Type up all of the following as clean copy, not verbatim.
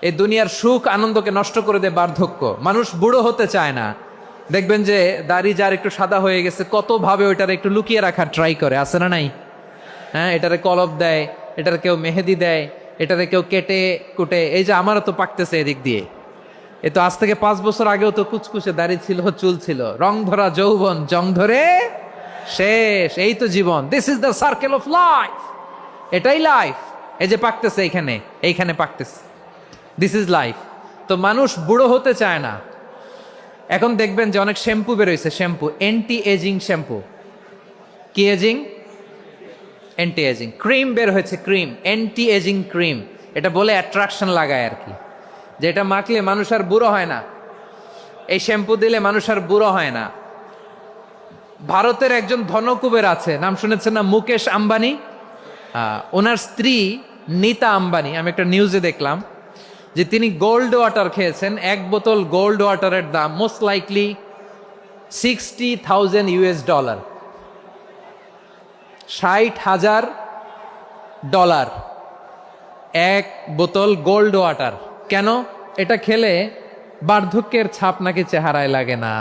এই দুনিয়ার সুখ আনন্দকে নষ্ট করে দেয় বার্ধক্য। মানুষ বুড়ো হতে চায় না। দেখবেন যে দাড়ি যার একটু সাদা হয়ে গেছে কত ভাবে ওইটার একটু লুকিয়ে রাখার ট্রাই করে, আছে না নাই? হ্যাঁ, এটারে কলপ দেয়, এটার কেউ মেহেদি দেয়, এটারে কেউ কেটে কুটে। এই যে আমারও তো পাকতেছে এদিক দিয়ে, এ তো আজ থেকে 5 বছর আগেও তো কুচকুচে দাড়ি ছিল, চুল ছিল, রং ধরা যৌবন জং ধরে শেষ। এই তো জীবন, this is the circle of life. এটাই লাইফ। এই যে পাকতেছে এইখানে, এইখানে পাকতেছে, দিস ইজ লাইফ। তো মানুষ বুড়ো হতে চায় না। এখন দেখবেন যে অনেক শ্যাম্পু বেরোইছে, শ্যাম্পু অ্যান্টি এজিং শ্যাম্পু। কি এজিং? Anti aging. ক্রিম বের হয়েছে, ক্রিম, অ্যান্টি এজিং ক্রিম। এটা বলে অ্যাট্রাকশন লাগায় আর কি, যে এটা মাখলে মানুষ আর বুড়ো হয় না, এই শ্যাম্পু দিলে মানুষ আর বুড়ো হয় না। ভারতের একজন ধনকুবের আছে, নাম শুনেছেন না? মুকেশ আম্বানি। ওনার স্ত্রী নীতা আম্বানি, আমি একটা নিউজে দেখলাম যে তিনি গোল্ড ওয়াটার খেয়েছেন। 1 বোতল গোল্ড ওয়াটারের দাম মোস্ট লাইকলি $60,000, $60,000 1 বোতল গোল্ড ওয়াটার। কেন? এটা খেলে বার্ধক্যের ছাপ নাকি চেহারায় লাগে না।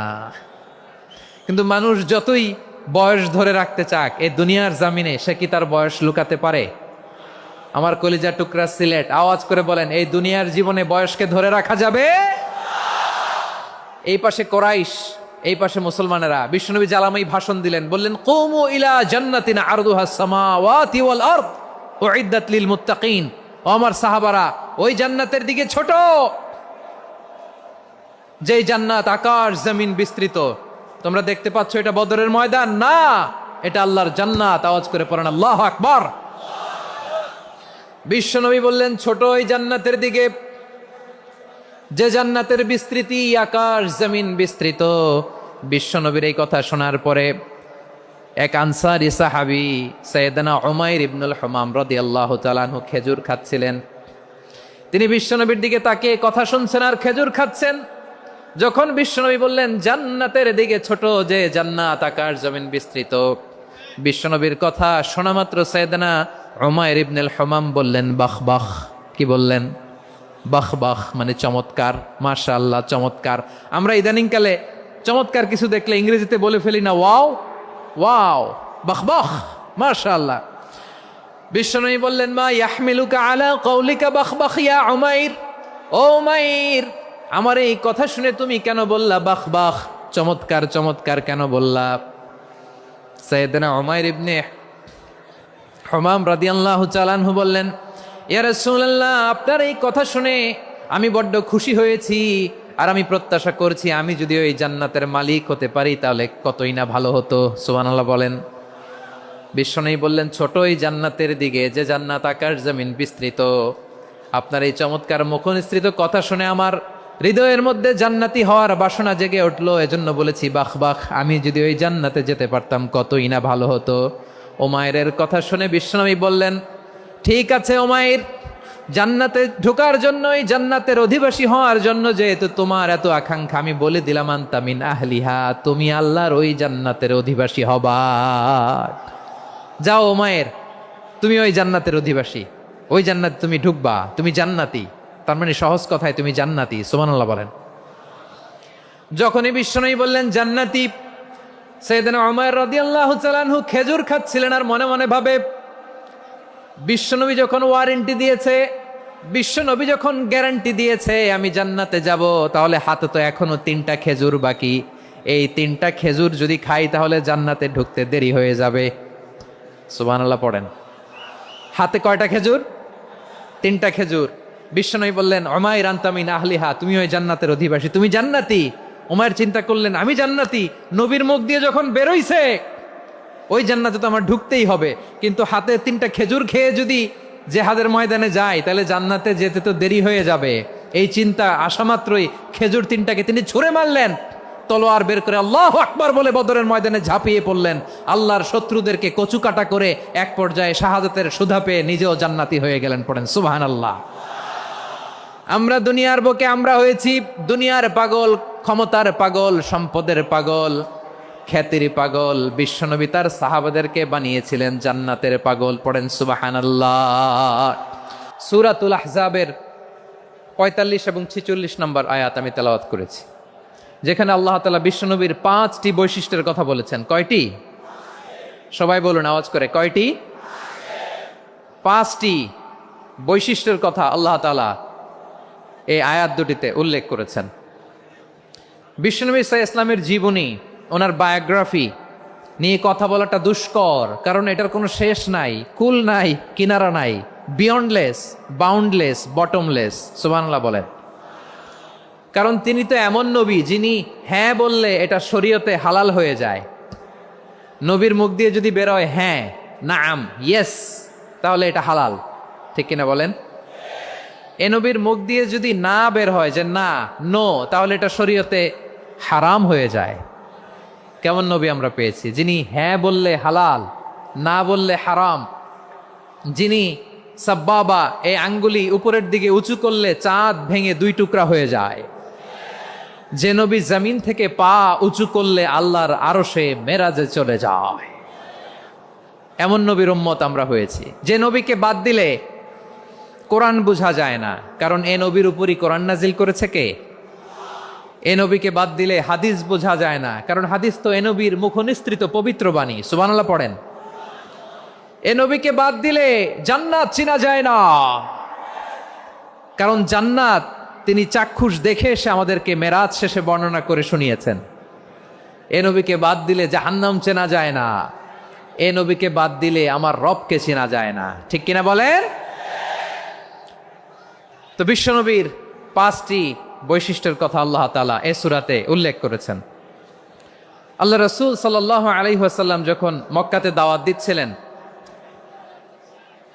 কিন্তু মানুষ যতই বয়স ধরে রাখতে চাক এই দুনিয়ার জামিনে, সে কি তার বয়স লুকাতে পারে? আমার কলিজা টুকরা সিলেট, আওয়াজ করে বলেন, এই দুনিয়ার জীবনে বয়সকে ধরে রাখা যাবে? এই পাশে কোরাইশ, এই পাশে মুসলমানেরা। বিশ্বনবী জালামাই ভাষণ দিলেন, বললেন, কুমু ইলা জান্নাতিন আরদুহাস সামাওয়াতি ওয়াল আরদ উইদ্দাত লিল মুত্তাকিন। ও আমার সাহাবারা, ওই জান্নাতের দিকে ছোট, যেই জান্নাত আকাশ জমিন বিস্তৃত। তোমরা দেখতে পাচ্ছ এটা বদরের ময়দান না, এটা আল্লাহর জান্নাত। আওয়াজ করে পড়েন আল্লাহু আকবার। বিশ্বনবী বললেন, ছোট ওই জান্নাতের দিকে, যে জান্নাতের বিস্তৃতি আকাশ জমিন বিস্তৃত। বিশ্বনবীর এই কথা শোনার পরে এক আনসারী সাহাবী সাইয়েদনা উমাইর ইবনুল হুমাম রাদিয়াল্লাহু তাআলা আনহু খেজুর খাচ্ছিলেন। তিনি বিশ্বনবীর দিকে তাকিয়ে কথা শুনছেন আর খেজুর খাচ্ছেন। যখন বিশ্বনবী বললেন জান্নাতের দিকে ছোট, যে জান্নাত আকাশ জমিন বিস্তৃত, বিশ্বনবীর কথা শোনা মাত্র সাইয়েদনা উমাইর ইবনুল হুমাম বললেন বাহ বাহ। কি বললেন? বাহ বাহ, মানে চমৎকার, মাশাআল্লাহ, চমৎকার। আমরা ইদানিংকালে চমৎকার কিছু দেখলে ইংরেজিতে বলে ফেলি না, ওয়াও ওয়াও, বাহ বাহ, মাশাআল্লাহ। বিশ্বনবী বললেন, মা ইয়াহমিলুকা আলা কওলিকা বাহ বাহ ইয়া উমাইর। ও উমাইর, আমার এই কথা শুনে তুমি কেন বললা বাহ বাহ, চমৎকার চমৎকার কেন বললা? সাইয়েদনা উমাইর ইবনে হুমাম রাদিয়াল্লাহু তাআলা আনহু বললেন, ইয়া রাসূলুল্লাহ, আপনার এই কথা শুনে আমি বড্ড খুশি হয়েছি, আর আমি প্রত্যাশা করছি আমি যদি ওই জান্নাতের মালিক হতে পারি তাহলে কতই না ভালো হতো। সুবহানাল্লাহ বলেন। বিশ্বনবী বললেন, ছোট ওই জান্নাতের দিকে, যে জান্নাত আকাশ জমিন বিস্তৃত। আপনার এই চমৎকার মুখনিসৃত কথা শুনে আমার হৃদয়ের মধ্যে জান্নাতি হওয়ার বাসনা জেগে উঠলো, এজন্য বলেছি বাহ বাহ, আমি যদি ওই জান্নাতে যেতে পারতাম কতই না ভালো হতো। উমাইরের কথা শুনে বিশ্বনবী বললেন, ঠিক আছে উমাইর, জান্নাতে ঢোকার জন্য, এই জান্নাতের অধিবাসী হওয়ার জন্য যেহেতু তোমার এত আকাঙ্ক্ষা, আমি বলে দিলাম আনতা মিন আহলিহা, তুমি আল্লাহর ওই জান্নাতের অধিবাসী হবা। যাও উমাইর, তুমি ওই জান্নাতের অধিবাসী, ওই জান্নাতে তুমি ঢুকবা, তুমি জান্নাতি। তার মানে সহজ কথায় তুমি জান্নাতি। সুবহানাল্লাহ বলেন। যখনই বিশ্বনবী বললেন জান্নাতি, সাইয়েদনা উমাইর রাদিয়াল্লাহু তাআলা আনহু খেজুর খাচ্ছিলেন আর মনে মনে ভাবে, বিশ্বনবী যখন ওয়ারেন্টি দিয়েছে, বিশ্বনবী যখন গ্যারান্টি দিয়েছে আমি জান্নাতে যাব, তাহলে হাতে তো এখনো 3টা খেজুর বাকি। এই 3টা খেজুর যদি খাই তাহলে জান্নাতে ঢুকতে দেরি হয়ে যাবে। সুবহানাল্লাহ পড়েন। হাতে কয়টা খেজুর? 3টা খেজুর। বিশ্বনবী বললেন, উমাইর আনতা মিন আহলিহা, তুমি ওই জান্নাতের অধিবাসী, তুমি জান্নাতি। উমাইর চিন্তা করলেন, আমি জান্নাতি, নবীর মুখ দিয়ে যখন বেরোইছে ওই জান্নাতে তো আমার ঢুকতেই হবে, কিন্তু হাতে 3টা খেজুর খেয়ে যদি জেহাদের ময়দানে যায় তাহলে জান্নাতে যেতে তো দেরি হয়ে যাবে। এই চিন্তা আসা মাত্রই খেজুর 3টাকে তিনি ছুঁড়ে মারলেন, তলোয়ার বের করে আল্লাহু আকবার বলে বদরের ময়দানে ঝাঁপিয়ে পড়লেন। আল্লাহর শত্রুদেরকে কচুকাটা করে এক পর্যায়ে শাহাদাতের সুধা পেয়ে নিজেও জান্নাতি হয়ে গেলেন। পড়েন সুবহানাল্লাহ। আমরা দুনিয়ার বুকে আমরা হয়েছি দুনিয়ার পাগল, ক্ষমতার পাগল, সম্পদের পাগল, খ্যাতির পাগল। বিশ্বনবী তার সাহাবাদেরকে বানিয়েছিলেন জান্নাতের পাগল। পড়েন সুবহানাল্লাহ। সূরাতুল আহজাবের 45 এবং 46 নম্বর আয়াত আমি তেলাওয়াত করেছি, যেখানে আল্লাহ তাআলা বিশ্বনবীর 5টি বৈশিষ্ট্যের কথা বলেছেন। কয়টি? সবাই বলুন আওয়াজ করে, কয়টি? 5টি বৈশিষ্ট্যের কথা আল্লাহ তাআলা এই আয়াত দুটিতে উল্লেখ করেছেন। বিশ্বনবী সাল্লাল্লাহু আলাইহি ইসলামের জীবনী, ওনার বায়োগ্রাফি নিয়ে কথা বলাটা দুষ্কর, কারণ এটার কোনো শেষ নাই, কুল নাই, কিনারা নাই, বিয়ন্ডলেস, বাউন্ডলেস, বটমলেস। সুবহানাল্লাহ বলেন। কারণ তিনি তো এমন নবী যিনি হ্যাঁ বললে এটা শরীয়তে হালাল হয়ে যায়। নবীর মুখ দিয়ে যদি বেরোয় হ্যাঁ, নাম, ইয়েস, তাহলে এটা হালাল। ঠিক কিনা বলেন? এ নবীর মুখ দিয়ে যদি না বের হয় যে না, নো, তাহলে এটা শরীয়তে হারাম হয়ে যায়। কেমন নবী আমরা পেয়েছি, যিনি হ্যাঁ বললে হালাল, না বললে হারাম, যিনি সাব্বাবা, এই আঙ্গুলি উপরের দিকে উঁচু করলে চাঁদ ভেঙে 2 টুকরা হয়ে যায়, যে নবী জমিন থেকে পা উঁচু করলে আল্লাহর আরশে মেরাজে চলে যায়, এমন নবীর উম্মত আমরা হয়েছি। যে নবীকে বাদ দিলে কোরআন বোঝা যায় না, কারণ এ নবীর উপরই কোরআন নাজিল করেছে কে? এ নবীকে বাদ দিলে হাদিস বোঝা যায় না, কারণ হাদিস তো এ নবীর মুখনিসৃত পবিত্র বাণী। সুবহানাল্লাহ পড়েন। এ নবীকে বাদ দিলে জান্নাত চিনা যায় না, কারণ জান্নাত তিনি চাক্ষুষ দেখে এসে আমাদেরকে মেরাজ শেষে বর্ণনা করে শুনিয়েছেন। এ নবীকে বাদ দিলে জাহান্নাম চেনা যায় না, এ নবীকে বাদ দিলে আমার রবকে চেনা যায় না। ঠিক কিনা বলেন? তো বিশ্বনবীর 5টি বৈশিষ্ট্যের কথা আল্লাহ তাআলা এই সূরাতে উল্লেখ করেছেন। আল্লাহ রাসূল সাল্লাল্লাহু আলাইহি ওয়াসাল্লাম যখন মক্কাতে দাওয়াত দিচ্ছিলেন,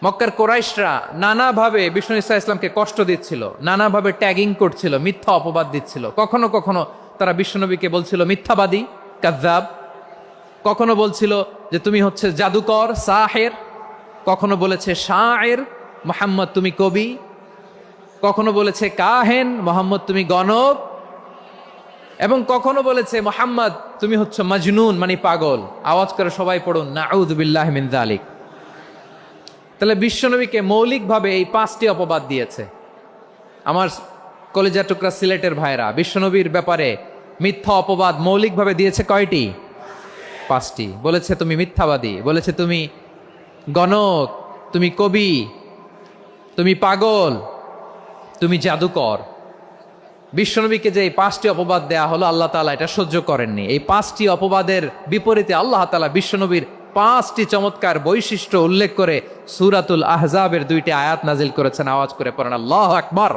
মক্কার কুরাইশরা নানাভাবে বিষ্ণু ইসা ইসলামকে কষ্ট দিচ্ছিল, নানাভাবে ট্যাগিং করছিল, মিথ্যা অপবাদ দিচ্ছিল। কখনো কখনো তারা বিশ্বনবীকে বলছিল মিথ্যাবাদী, কাযযাব। কখনো বলছিল যে তুমি হচ্ছে জাদুকর, সাহের। কখনো বলেছে শায়ের, মুহাম্মদ তুমি কবি। কখনো বলেছে কাহেন, মুহাম্মদ তুমি গণক। এবং কখনো বলেছে মুহাম্মদ তুমি হচ্ছে মাজনুন, মানে পাগল। আওয়াজ করে সবাই পড়ুন নাউযু বিল্লাহি মিন যালিক। তাহলে বিশ্বনবীকে মৌলিকভাবে এই 5টি অপবাদ দিয়েছে। আমার কলিজা টুকরা সিলেটের ভাইরা, বিশ্বনবীর ব্যাপারে মিথ্যা অপবাদ মৌলিকভাবে দিয়েছে কয়টি? 5টি। বলেছে তুমি মিথ্যাবাদী, বলেছে তুমি গণক, তুমি কবি, তুমি পাগল, তুমি জাদুকর। বিশ্বনবীকে যে এই 5টি অপবাদ দেয়া হলো, আল্লাহ তাআলা এটা সহ্য করেননি। এই 5টি অপবাদের বিপরীতে আল্লাহ তাআলা বিশ্বনবীর 5টি চমৎকার বৈশিষ্ট্য উল্লেখ করে সূরাতুল আহজাবের 2টি আয়াত নাজিল করেছেন। আওয়াজ করে পড়েন আল্লাহু আকবার।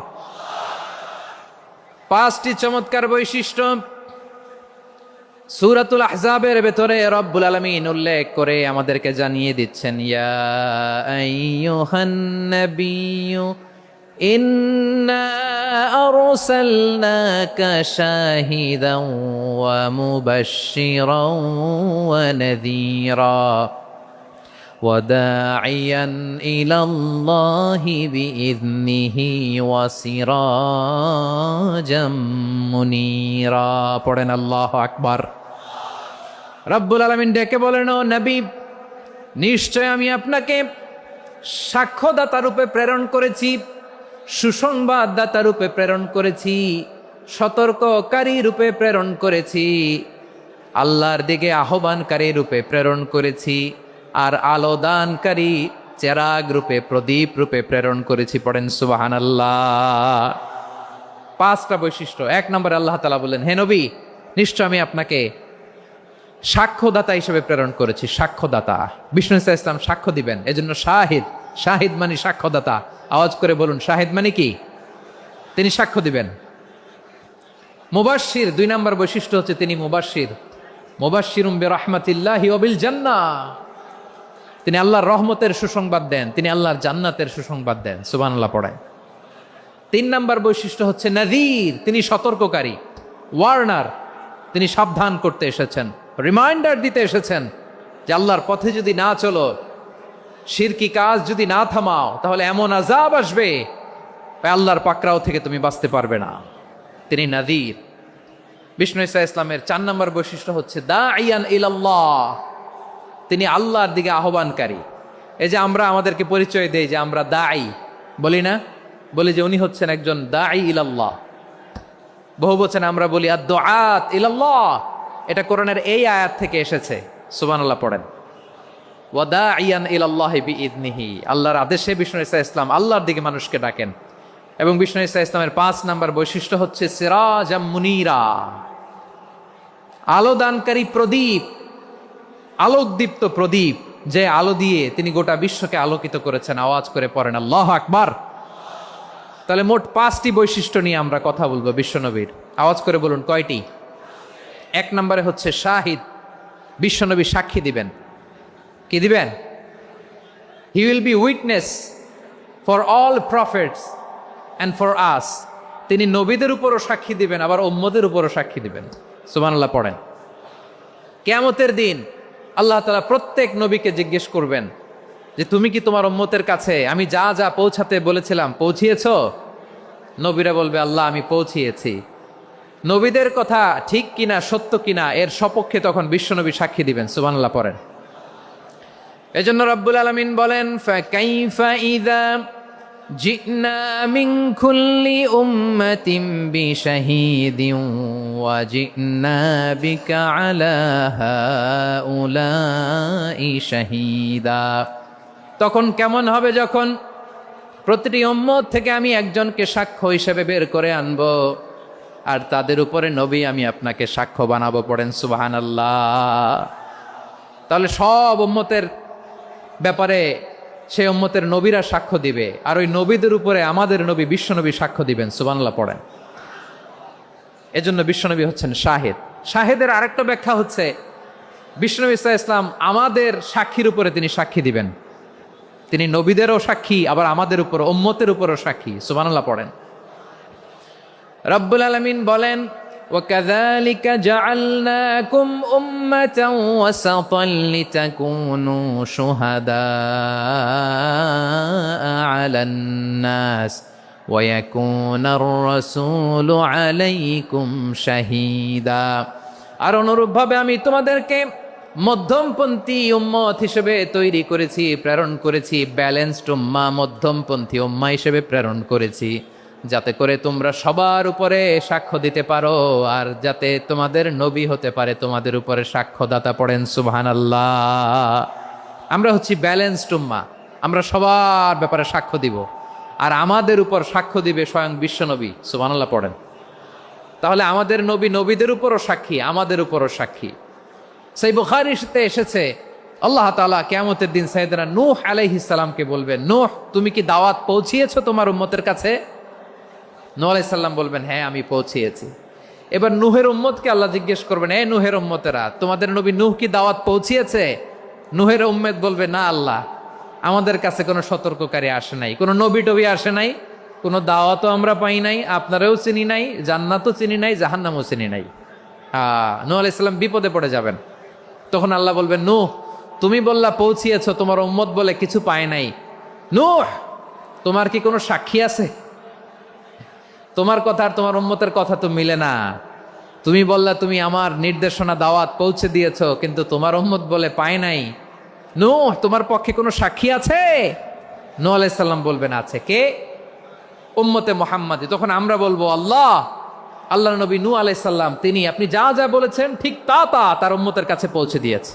5টি চমৎকার বৈশিষ্ট্য সূরাতুল আহজাবের ভেতরে রব্বুল আলামিন উল্লেখ করে আমাদেরকে জানিয়ে দিচ্ছেন, ইয়া আইয়ুহান নাবিয়্যু ইন্না আরসালনাকা শাহিদান ওয়া মুবাশশিরান ওয়া নাযীরা ওয়া দাঈয়ান ইলাল্লাহি বিইذনিহি ওয়া সিরাজাম মুনীরা। পড়েন আল্লাহু আকবার। রব্বুল আলামিন ডেকে বলেন, ও নবী, নিশ্চয় আমি আপনাকে সাক্ষ্যদাতা রূপে প্রেরণ করেছি, সুসংবাদদাতা রূপে প্রেরণ করেছি, সতর্ককারী রূপে প্রেরণ করেছি, আল্লাহর দিকে আহ্বানকারী রূপে প্রেরণ করেছি, আর আলোদানকারী চেরাগ রূপে, প্রদীপ রূপে প্রেরণ করেছি। পড়েন সুবহানাল্লাহ। 5টা বৈশিষ্ট্য। 1 নম্বরে আল্লাহ তাআলা বললেন, হে নবী, নিশ্চয় আমি আপনাকে সাক্ষ্যদাতা হিসেবে প্রেরণ করেছি। সাক্ষ্যদাতা, বিষ্ণু ইসা ইসলাম সাক্ষ্য দিবেন, এজন্য শাহিদ। শাহিদ মানে সাক্ষ্যদাতা। আওয়াজ করে বলুন, শাহিদ মানে কি? তিনি সাক্ষ্য দিবেন। মুবাশশির, 2 নম্বর বৈশিষ্ট্য হচ্ছে তিনি মুবাশশির। মুবাশশিরুম বিরাহমাতিল্লাহি ওয়া বিল জান্নাহ। তিনি আল্লাহর রহমতের সুসংবাদ দেন, তিনি আল্লাহর জান্নাতের সুসংবাদ দেন। সুবহানাল্লাহ পড়ায়। 3 নম্বর বৈশিষ্ট্য হচ্ছে নাযীর, তিনি সতর্ককারী, ওয়ার্নার। তিনি সাবধান করতে এসেছেন, রিমাইন্ডার দিতে এসেছেন যে আল্লাহর পথে যদি না চলো, শিরকি কাজ যদি না থামাও, তাহলে এমন আযাব আসবে আল্লাহর পাকড়াও থেকে তুমি বাঁচতে পারবে না। তিনি নাযীর। বিষ্ণু ইসা ইসলামের 4 নম্বর বৈশিষ্ট্য হচ্ছে দাঈয়ান ইলাল্লাহ, তিনি আল্লাহর দিকে আহ্বানকারী। এই যে আমরা আমাদেরকে পরিচয় দেই যে আমরা দাঈ, বলি না? বলি যে উনি হচ্ছেন একজন দাঈ ইলাল্লাহ। বহু বচন আমরা বলি আদ-দুআত ইলাল্লাহ, এটা কোরআনের এই আয়াত থেকে এসেছে। সুবহানাল্লাহ পড়েন। ওয়া দাঈয়ান ইলাল্লাহি বিইذনিহি, আল্লাহর আদেশে বিষ্ণু ঈসা ইসলাম আল্লাহর দিকে মানুষকে ডাকেন। এবং বিষ্ণু ঈসা ইসলামের ৫ নাম্বার বৈশিষ্ট্য হচ্ছে সিরাজাম মুনীরা, আলো দানকারী প্রদীপ, আলোকদীপ্ত প্রদীপ, যে আলো দিয়ে তিনি গোটা বিশ্বকে আলোকিত করেছেন। আওয়াজ করে পড়েন আল্লাহু আকবার। তাহলে মোট ৫টি বৈশিষ্ট্য নিয়ে আমরা কথা বলবো বিশ্বনবীর। আওয়াজ করে বলুন কয়টি? ১ নম্বরে হচ্ছে শাহিদ, বিশ্বনবী সাক্ষী দিবেন। কি দিবেন? He will be witness for all prophets and for us. তিনি নবীদের উপরও সাক্ষী দিবেন, আবার উম্মতের উপরও সাক্ষী দিবেন। সুবহানাল্লাহ পড়েন। কিয়ামতের দিন আল্লাহ তাআলা প্রত্যেক নবীকে জিজ্ঞেস করবেন যে তুমি কি তোমার উম্মতের কাছে আমি যা যা পৌঁছাতে বলেছিলাম পৌঁছিয়েছো? নবীরা বলবে আল্লাহ আমি পৌঁছিয়েছি। নবীদের কথা ঠিক কিনা, সত্য কিনা, এর সপক্ষে তখন বিশ্বনবী সাক্ষী দিবেন। সুবহানাল্লাহ পড়েন। এজন্য রব্বুল আলামিন বলেন ফাকাইফা ইযা জিনা মিন কুল্লি উম্মাতিন বিশাহীদিন ওয়া জিনা বিকা আলা হাউলাই শাহীদা। তখন কেমন হবে যখন প্রতিটি উম্মত থেকে আমি একজনকে সাক্ষ্য হিসেবে বের করে আনব, আর তাদের উপরে নবী আমি আপনাকে সাক্ষ্য বানাবো। পড়েন সুবহানাল্লাহ। তাহলে সব উম্মতের ব্যাপারে সেই উম্মতের নবীরা সাক্ষ্য দিবে, আর ওই নবীদের উপরে আমাদের নবী বিশ্বনবী সাক্ষ্য দিবেন। সুবহানাল্লাহ পড়েন। এজন্য বিশ্বনবী হচ্ছেন শাহেদ। শাহেদের আরেকটা ব্যাখ্যা হচ্ছে বিশ্বনবী সাল্লাল্লাহু আলাইহি ওয়াসাল্লাম আমাদের সাক্ষীর উপরে তিনি সাক্ষী দিবেন। তিনি নবীদেরও সাক্ষী, আবার আমাদের উপর উম্মতের উপরও সাক্ষী। সুবহানাল্লাহ পড়েন। রব্বুল আলামিন বলেন وَكَذَلِكَ جَعَلْنَاكُمْ أُمَّةً وَسَطًا لِتَكُونُوا شُهَدَاءَ عَلَى النَّاسِ وَيَكُونَ الرَّسُولُ عَلَيْكُمْ شَهِيدًا। আর অনুরূপভাবে আমি তোমাদেরকে মধ্যমপন্থী উম্মত হিসেবে তৈরি করেছি, প্রেরণ করেছি। ব্যালেন্সড উম্মাহ, মধ্যমপন্থী উম্মাহ হিসেবে প্রেরণ করেছি, যাতে করে তোমরা সবার উপরে সাক্ষ্য দিতে পারো, আর যাতে তোমাদের নবী হতে পারে তোমাদের উপরে সাক্ষ্যদাতা। পড়েন সুবহানাল্লাহ। আমরা হচ্ছি ব্যালেন্সড উম্মাহ, আমরা সবার ব্যাপারে সাক্ষ্য দিব, আর আমাদের উপর সাক্ষ্য দিবে স্বয়ং বিশ্বনবী। সুবহানাল্লাহ পড়েন। তাহলে আমাদের নবী নবীদের উপরও সাক্ষী, আমাদের উপরও সাক্ষী। সেই বুখারীতে এসেছে আল্লাহ তাআলা কিয়ামতের দিন সাইয়েদনা নূহ আলাইহিস সালামকে বলবেন, নূহ তুমি কি দাওয়াত পৌঁছিয়েছো তোমার উম্মতের কাছে? নূহ আলাইহিস সালাম বলবেন হ্যাঁ আমি পৌঁছিয়েছি। এবার নূহের উম্মতকে আল্লাহ জিজ্ঞেস করবেন, এ নূহের উম্মতেরা তোমাদের নবী নূহ কি দাওয়াত পৌঁছিয়েছে? নূহের উম্মত বলবে না আল্লাহ, আমাদের কাছে কোনো সতর্ককারী আসে নাই, কোনো নবী টবি আসে নাই, কোনো দাওয়াতও আমরা পাই নাই, আপনারাও চিনি নাই, জান্নাতও চিনি নাই, জাহান্নামও চিনি নাই। নূহ আলাইহিস সালাম বিপদে পড়ে যাবেন। তখন আল্লাহ বলবেন নূহ তুমি বললা পৌঁছিয়েছো, তোমার উম্মত বলে কিছু পায় নাই। নূহ তোমার কি কোনো সাক্ষী আছে? তোমার কথা আর তোমার উম্মতের কথা তো মিলে না। তুমি বললা তুমি আমার নির্দেশনা দাওয়াত পৌঁছে দিয়েছো, কিন্তু তোমার উম্মত বলে পায় নাই। নূহ তোমার পক্ষে কোনো সাক্ষী আছে? নূহ আলাইহিস সালাম বলবেন আছে। কে? উম্মতে মুহাম্মাদী। তখন আমরা বলবো আল্লাহ নবী নূহ আলাইহিস সালাম তিনি আপনি যা যা বলেছেন ঠিক তা তার উম্মতের কাছে পৌঁছে দিয়েছে।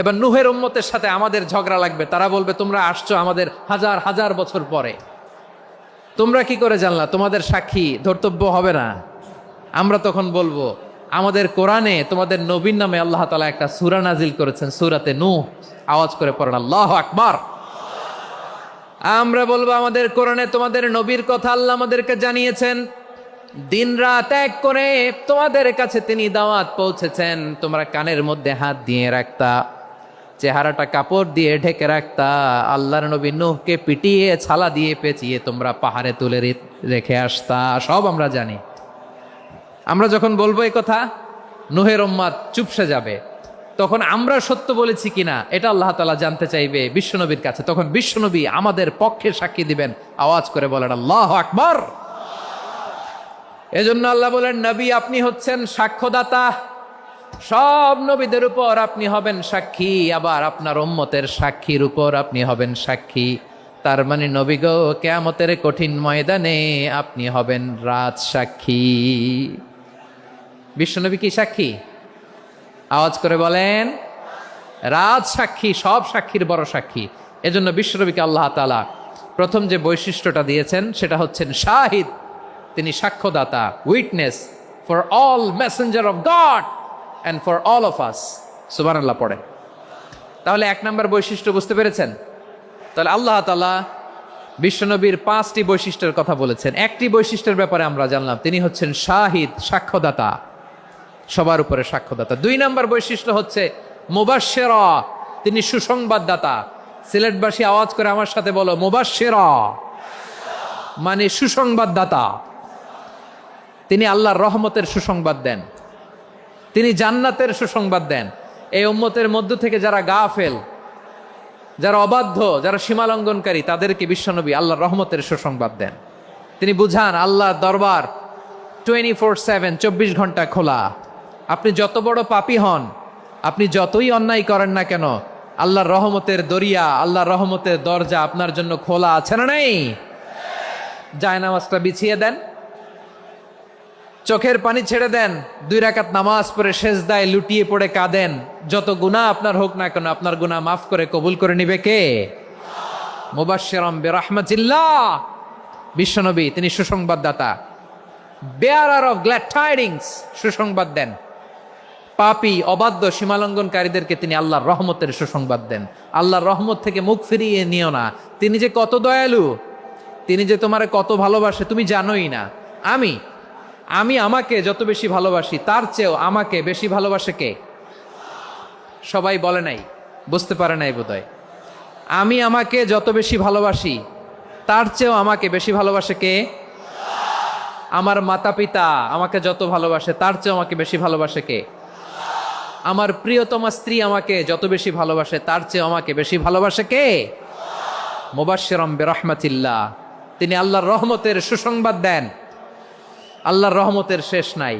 এবার নূহের উম্মতের সাথে আমাদের ঝগড়া লাগবে। তারা বলবে তোমরা আসছো আমাদের হাজার হাজার বছর পরে, তোমরা কি করে জানলা? তোমাদের সাক্ষী ধর্তব্য হবে না। আমরা তখন বলবো আমাদের কোরআনে তোমাদের নবীর নামে আল্লাহ তাআলা একটা সূরা নাজিল করেছেন, সূরাতে নূহ। আওয়াজ করে পড়েন আল্লাহু আকবার। আমরা বলবো আমাদের কোরআনে তোমাদের নবীর কথা আল্লাহ আমাদেরকে জানিয়েছেন, দিন রাত এক করে তোমাদের কাছে তিনি দাওয়াত পৌঁছেছেন। তোমরা কানের মধ্যে হাত দিয়ে রাখতা, চেহারাটা কাপড় দিয়ে ঢেকে রাখতা, আল্লাহর নবী নূহকে পিটিয়ে ছালা দিয়ে পেঁচিয়ে তোমরা পাহাড়ে তুলে রেখে আসতা। সব আমরা জানি। আমরা যখন বলবো এই কথা, নূহের উম্মত চুপসে যাবে। তখন আমরা সত্য বলেছি কিনা এটা আল্লাহ তাআলা জানতে চাইবে বিশ্বনবীর কাছে। তখন বিশ্বনবী আমাদের পক্ষে সাক্ষী দিবেন। আওয়াজ করে বলেন আল্লাহু আকবার। এজন্য আল্লাহ বলেন নবী আপনি হচ্ছেন সাক্ষ্যদাতা, সব নবীদের উপর আপনি হবেন সাক্ষী, আবার আপনার উম্মতের সাক্ষীর উপর আপনি হবেন সাক্ষী। তার মানে নবী গো, কিয়ামতের কঠিন ময়দানে আপনি হবেন রাজ সাক্ষী। বিশ্বনবী কি সাক্ষী? আওয়াজ করে বলেন, রাজ সাক্ষী, সব সাক্ষীর বড় সাক্ষী। এজন্য বিশ্বনবীকে আল্লাহ তাআলা প্রথম যে বৈশিষ্ট্যটা দিয়েছেন সেটা হচ্ছেন শাহিদ। তিনি সাক্ষ্যদাতা, witness for all messenger of God and for all of us. সুবহানাল্লাহ পড়ে। তাহলে এক নম্বর বৈশিষ্ট্য বুঝতে পেরেছেন? তাহলে আল্লাহ তাআলা বিশ্বনবীর 5টি বৈশিষ্ট্যের কথা বলেছেন। একটি বৈশিষ্ট্যের ব্যাপারে আমরা জানলাম, তিনি হচ্ছেন শাহিদ, সাক্ষ্যদাতা, সবার উপরে সাক্ষ্যদাতা। 2 নম্বর বৈশিষ্ট্য হচ্ছে মুবাশশিরা, তিনি সুসংবাদদাতা। সিলেটবাসী আওয়াজ করে আমার সাথে বলো, মুবাশশিরা মানে সুসংবাদদাতা। তিনি আল্লাহর রহমতের সুসংবাদ দেন, তিনি জান্নাতের সুসংবাদ দেন। এই উম্মতের মধ্য থেকে যারা গাফেল, যারা অবাধ্য, যারা সীমালঙ্ঘনকারী, তাদেরকে বিশ্বনবী আল্লাহর রহমতের সুসংবাদ দেন। তিনি বুঝান আল্লাহর দরবার 24/7, 24 ঘন্টা খোলা। আপনি যত বড় পাপী হন, আপনি যতই অন্যায় করেন না কেন, আল্লাহর রহমতের দরিয়া, আল্লাহর রহমতের দরজা আপনার জন্য খোলা আছে না নেই? জায়নামাজটা বিছিয়ে দেন, চোখের পানি ছেড়ে দেন, 2 রাকাত নামাজ পড়ে সেজদায় লুটিয়ে পড়ে কাঁদেন। যত গুনাহ আপনার হোক না কেন, আপনার গুনাহ মাফ করে কবুল করে নিবে কে? মুবাশশিরাম বিরাহমাতিল্লাহ। বিশ্বনবী তিনি সুসংবাদদাতা, বেয়ারার অফ গ্ল্যাড টাইডিংস, সুসংবাদ দেন। পাপী, অবাধ্য, সীমালঙ্ঘনকারীদেরকে তিনি আল্লাহর রহমতের সুসংবাদ দেন। আল্লাহর রহমত থেকে মুখ ফিরিয়ে নিও না। তিনি যে কত দয়ালু, তিনি যে তোমারে কত ভালোবাসে তুমি জানোই না। আমি আমাকে যত বেশি ভালোবাসি, তার চেয়েও আমাকে বেশি ভালোবাসে কে? সবাই বলে নাই, বুঝতে পারে নাই বোধহয়। আমি আমাকে যত বেশি ভালোবাসি, তার চেয়েও আমাকে বেশি ভালোবাসে কে? আমার মাতা পিতা আমাকে যত ভালোবাসে, তার চেয়েও আমাকে বেশি ভালোবাসে কে? আমার প্রিয়তমা স্ত্রী আমাকে যত বেশি ভালোবাসে, তার চেয়েও আমাকে বেশি ভালোবাসে কে? মুবাশশিরাম বিরাহমাতিল্লাহ, তিনি আল্লাহর রহমতের সুসংবাদ দেন। আল্লাহর রহমতের শেষ নাই,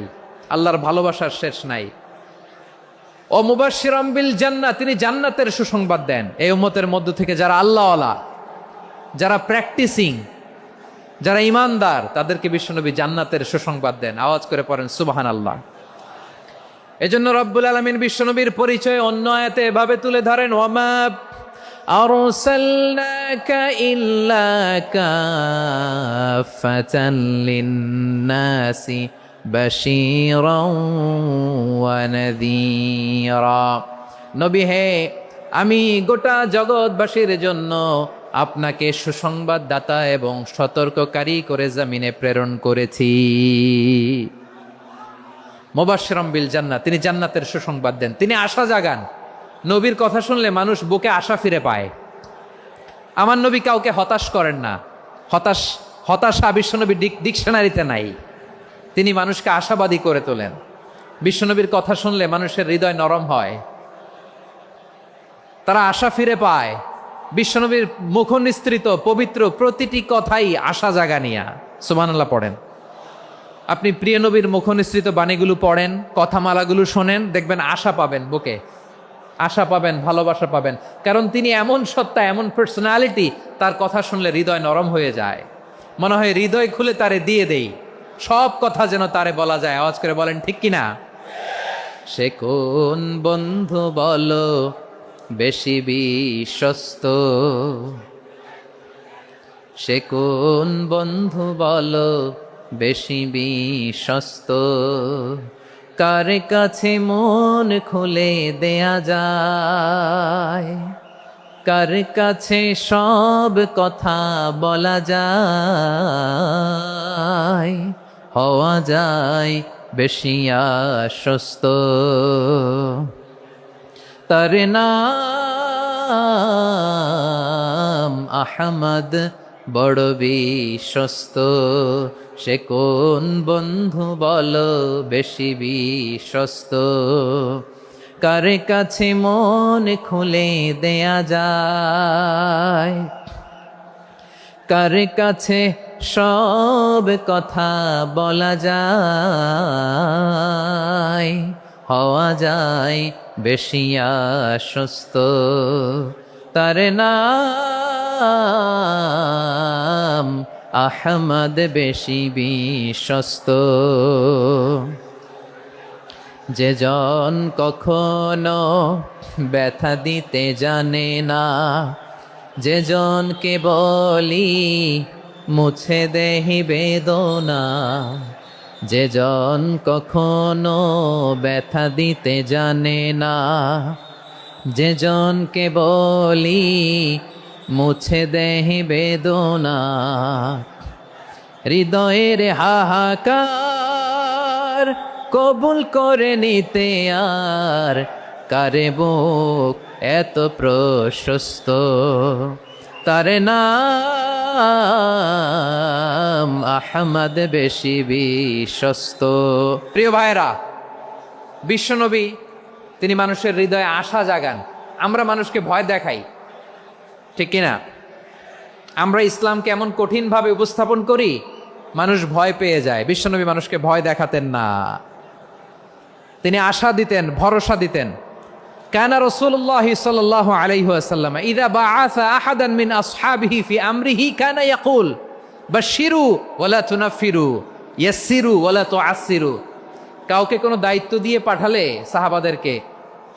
আল্লাহর ভালোবাসার শেষ নাই। ও মুবাশশিরাম বিল জান্নাহ, তিনি জান্নাতের সুসংবাদ দেন। এই উম্মতের মধ্য থেকে যারা আল্লাহওয়ালা, যারা প্র্যাকটিসিং, যারা ইমানদার, তাদেরকে বিশ্বনবী জান্নাতের সুসংবাদ দেন। আওয়াজ করে পড়েন সুবহানাল্লাহ। এজন্য রব্বুল আলামিন বিশ্বনবীর পরিচয় অন্য আয়াতে এভাবে তুলে ধরেন, ওয়ামা আরসালনাকা ইল্লা কাফাতান লিন্নাসি বাশীরাও ওয়া নাযীরা। নবী হে, আমি গোটা জগৎবাসীর জন্য আপনাকে সুসংবাদদাতা এবং সতর্ককারী করে জমিনে প্রেরণ করেছি। মুবাশশিরাম বিল জান্নাহ, তিনি জান্নাতের সুসংবাদ দেন, তিনি আশা জাগান। নবীর কথা শুনলে মানুষ বুকে আশা ফিরে পায়। আমার নবী কাউকে হতাশ করেন না। হতাশা বিশ্বনবী ডিকশনারিতে নাই। তিনি মানুষকে আশাবাদী করে তোলেন। বিশ্বনবীর কথা শুনলে মানুষের হৃদয় নরম হয়, তারা আশা ফিরে পায়। বিশ্বনবীর মুখ নিঃসৃত পবিত্র প্রতিটি কথাই আশা জাগানিয়া। সুবহানাল্লাহ পড়েন। আপনি প্রিয় নবীর মুখ নিঃসৃত বাণীগুলো পড়েন, কথামালাগুলো শোনেন, দেখবেন আশা পাবেন, বুকে আশা পাবেন, ভালোবাসা পাবেন। কারণ তিনি এমন সত্তা, এমন পার্সোনালিটি, তার কথা শুনলে হৃদয় নরম হয়ে যায়। মনে হয় হৃদয় খুলে তারে দিয়ে দেই, সব কথা যেন তারে বলা যায়। আওয়াজ করে বলেন ঠিক কিনা? সে কোন বন্ধু বলো বেশি বিশ্বস্ত, সে কোন বন্ধু বলো বেশি বিশ্বস্ত, কার কাছে মন খুলে দেয়া যায়, কার কাছে সব কথা বলা যায়, হওয়া যায় বেশি আশ্বস্ত। তার নাম আহমদ, বড় বিশ্বস্ত। সে কোন বন্ধু বলো বেশি বিশ্বস্ত, কার কাছে মন খুলে দেয়া যায়, কার কাছে সব কথা বলা যায়, হওয়া যায় বেশি আশ্বস্ত। তার নাম আহমদ বেশি বিশ্বস্ত। যে জন কখনো ব্যথা দিতে জানে না, যে জনকে বলি মুছে দেহি বেদনা, যে জন কখনো ব্যথা দিতে জানে না, যে জনকে বলি মুছে দেহি বেদনা, হৃদয়ের হাহাকার কবুল করে নিতে আর কারে বুক এত প্রশস্ত। তার নাম আহমদ বেশি বিশ্বস্ত। প্রিয় ভাইরা, বিশ্বনবী তিনি মানুষের হৃদয়ে আশা জাগান। আমরা মানুষকে ভয় দেখাই, ঠিক কিনা? আমরা ইসলামকে এমন কঠিনভাবে উপস্থাপন করি, মানুষ ভয় পেয়ে যায়। বিশ্বনবী মানুষকে ভয় দেখাতেন না, তিনি আশা দিতেন, ভরসা দিতেন। কানা রাসূলুল্লাহ সাল্লাল্লাহু আলাইহি ওয়াসাল্লাম ইযা বাআসা আহাদান মিন আসহাবিহি ফি আমরিহি কানা ইয়াকুল বাশশিরু ওয়ালা তুনাফিরু ইয়াসসিরু ওয়ালা তুআসসিরু। কাউকে কোনো দায়িত্ব দিয়ে পাঠালে সাহাবাদেরকে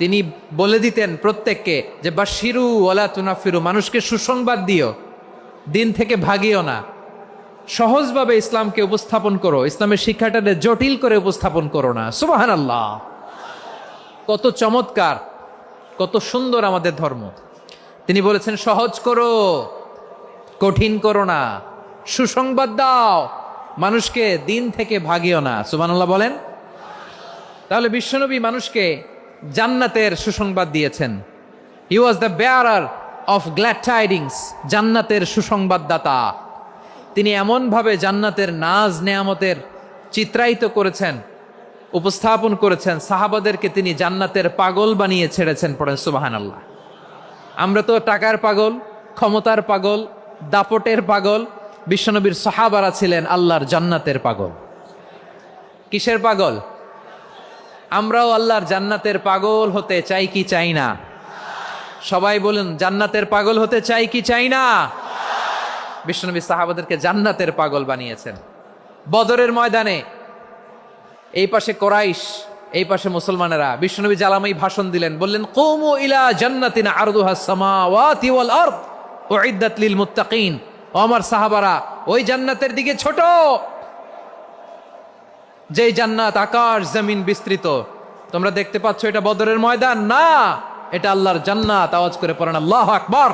তিনি বলে দিতেন প্রত্যেককে যে বাশশিরু ওয়ালা তুনাফিরু, মানুষকে সুসংবাদ দিও, দিন থেকে ভাগিও না। সহজভাবে ইসলামকে উপস্থাপন করো, ইসলামের শিক্ষাটাকে জটিল করে উপস্থাপন করো না। সুবহানাল্লাহ, কত চমৎকার, কত সুন্দর আমাদের ধর্ম। তিনি বলেছেন সহজ করো, কঠিন করো না, সুসংবাদ দাও, মানুষকে দিন থেকে ভাগিও না। সুবহানাল্লাহ বলেন। তাহলে বিশ্বনবী মানুষকে জান্নাতের সুসংবাদ দিয়েছেন। He was the bearer of glad tidings, জান্নাতের সুসংবাদদাতা। তিনি এমনভাবে জান্নাতের নাজ নেয়ামতের চিত্রায়িত করেছেন, উপস্থাপন করেছেন, সাহাবাদেরকে তিনি জান্নাতের পাগল বানিয়ে ছেড়েছেন। পড়েন সুবহানাল্লাহ। আমরা তো টাকার পাগল, ক্ষমতার পাগল, দাপটের পাগল। বিশ্বনবীর সাহাবারা ছিলেন আল্লাহর জান্নাতের পাগল। কিসের পাগল? আমরাও আল্লাহর জান্নাতের পাগল হতে চাই কি চাই না? সবাই বলুন, জান্নাতের পাগল হতে চাই কি চাই না? বিশ্বনবী সাহাবাদেরকে জান্নাতের পাগল বানিয়েছেন। বদরের ময়দানে এই পাশে কোরাইশ, এই পাশে মুসলমানেরা। বিশ্বনবী জ্বালাময়ী ভাষণ দিলেন, বললেন কুমু ইলা জান্নাতিন আরদুহাস সামাওয়াতি ওয়াল আরদ উইদ্দাত লিল মুত্তাকিন। ও আমার সাহাবারা, ওই জান্নাতের দিকে ছোট, যেই জান্নাত আকাশ জমিন বিস্তৃত। তোমরা দেখতে পাচ্ছ এটা বদরের ময়দান না, এটা আল্লাহর জান্নাত। আওয়াজ করে পড়েন আল্লাহু আকবার।